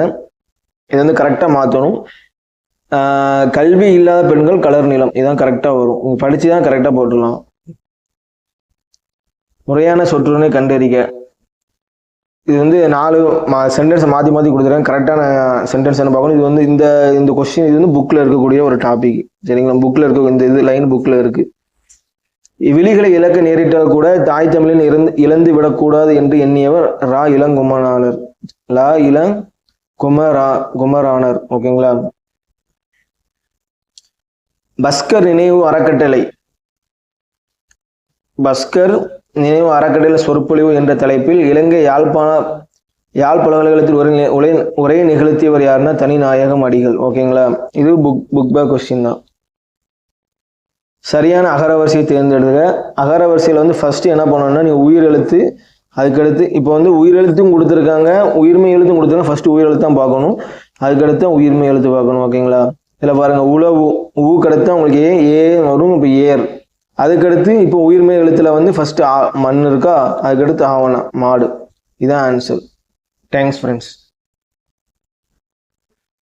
Speaker 1: இதை வந்து கரெக்டா மாற்றணும். கல்வி இல்லாத பெண்கள் கலர் நிலம், இதுதான் கரெக்டா வரும். நீங்க படிச்சுதான் கரெக்டா போட்டுடலாம். முறையான சொற்றொடரை கண்டறிக. இது வந்து 4 சென்டென்ஸை மாற்றி கொடுத்துருக்கேன். கரெக்டான சென்டென்ஸ் என்ன பார்க்கணும். இது வந்து இந்த கொஸ்டின் இது வந்து புக்கில் இருக்கக்கூடிய ஒரு டாபிக். சரிங்களா? புக்கில் இருக்க இந்த இது லைன் புக்கில் இருக்கு. விழிகளை இழக்க நேரிட்டால் கூட தாய் தமிழின் இழந்து விடக்கூடாது என்று எண்ணியவர் ரா இளங்குமரானர். லா இளங்குமரானர். ஓகேங்களா. பஸ்கர் நினைவு அறக்கட்டளை. பஸ்கர் நினைவு அறக்கட்டளை சொற்பொழிவு என்ற தலைப்பில் இலங்கை யாழ் பல்கலைக்கழகத்தில் உரை நிகழ்த்தியவர் யாருன்னா தனிநாயகம் அடிகள். ஓகேங்களா. இது புக் பேக் கொஸ்டின் தான். சரியான அகரவரிசையை தேர்ந்தெடுக்க. அகரவரிசையில் வந்து ஃபர்ஸ்ட் என்ன பண்ணணும்னா நீ உயிரெழுத்து, அதுக்கடுத்து இப்போ வந்து உயிரெழுத்தும் கொடுத்துருக்காங்க, உயிர்மை எழுத்தும் கொடுத்துருக்காங்க. ஃபர்ஸ்ட் உயிரெழுத்து தான் பார்க்கணும், அதுக்கடுத்து உயிர்மை எழுத்து பார்க்கணும். ஓகேங்களா. இதில் பாருங்க உழவு ஊக்கடுத்து உங்களுக்கு ஏ வரும். இப்போ ஏர், அதுக்கடுத்து இப்போ உயிர்மை எழுத்துல வந்து ஃபர்ஸ்ட் மண் இருக்கா, அதுக்கடுத்து ஆவணம் மாடு. இதான் ஆன்சர். Thanks friends.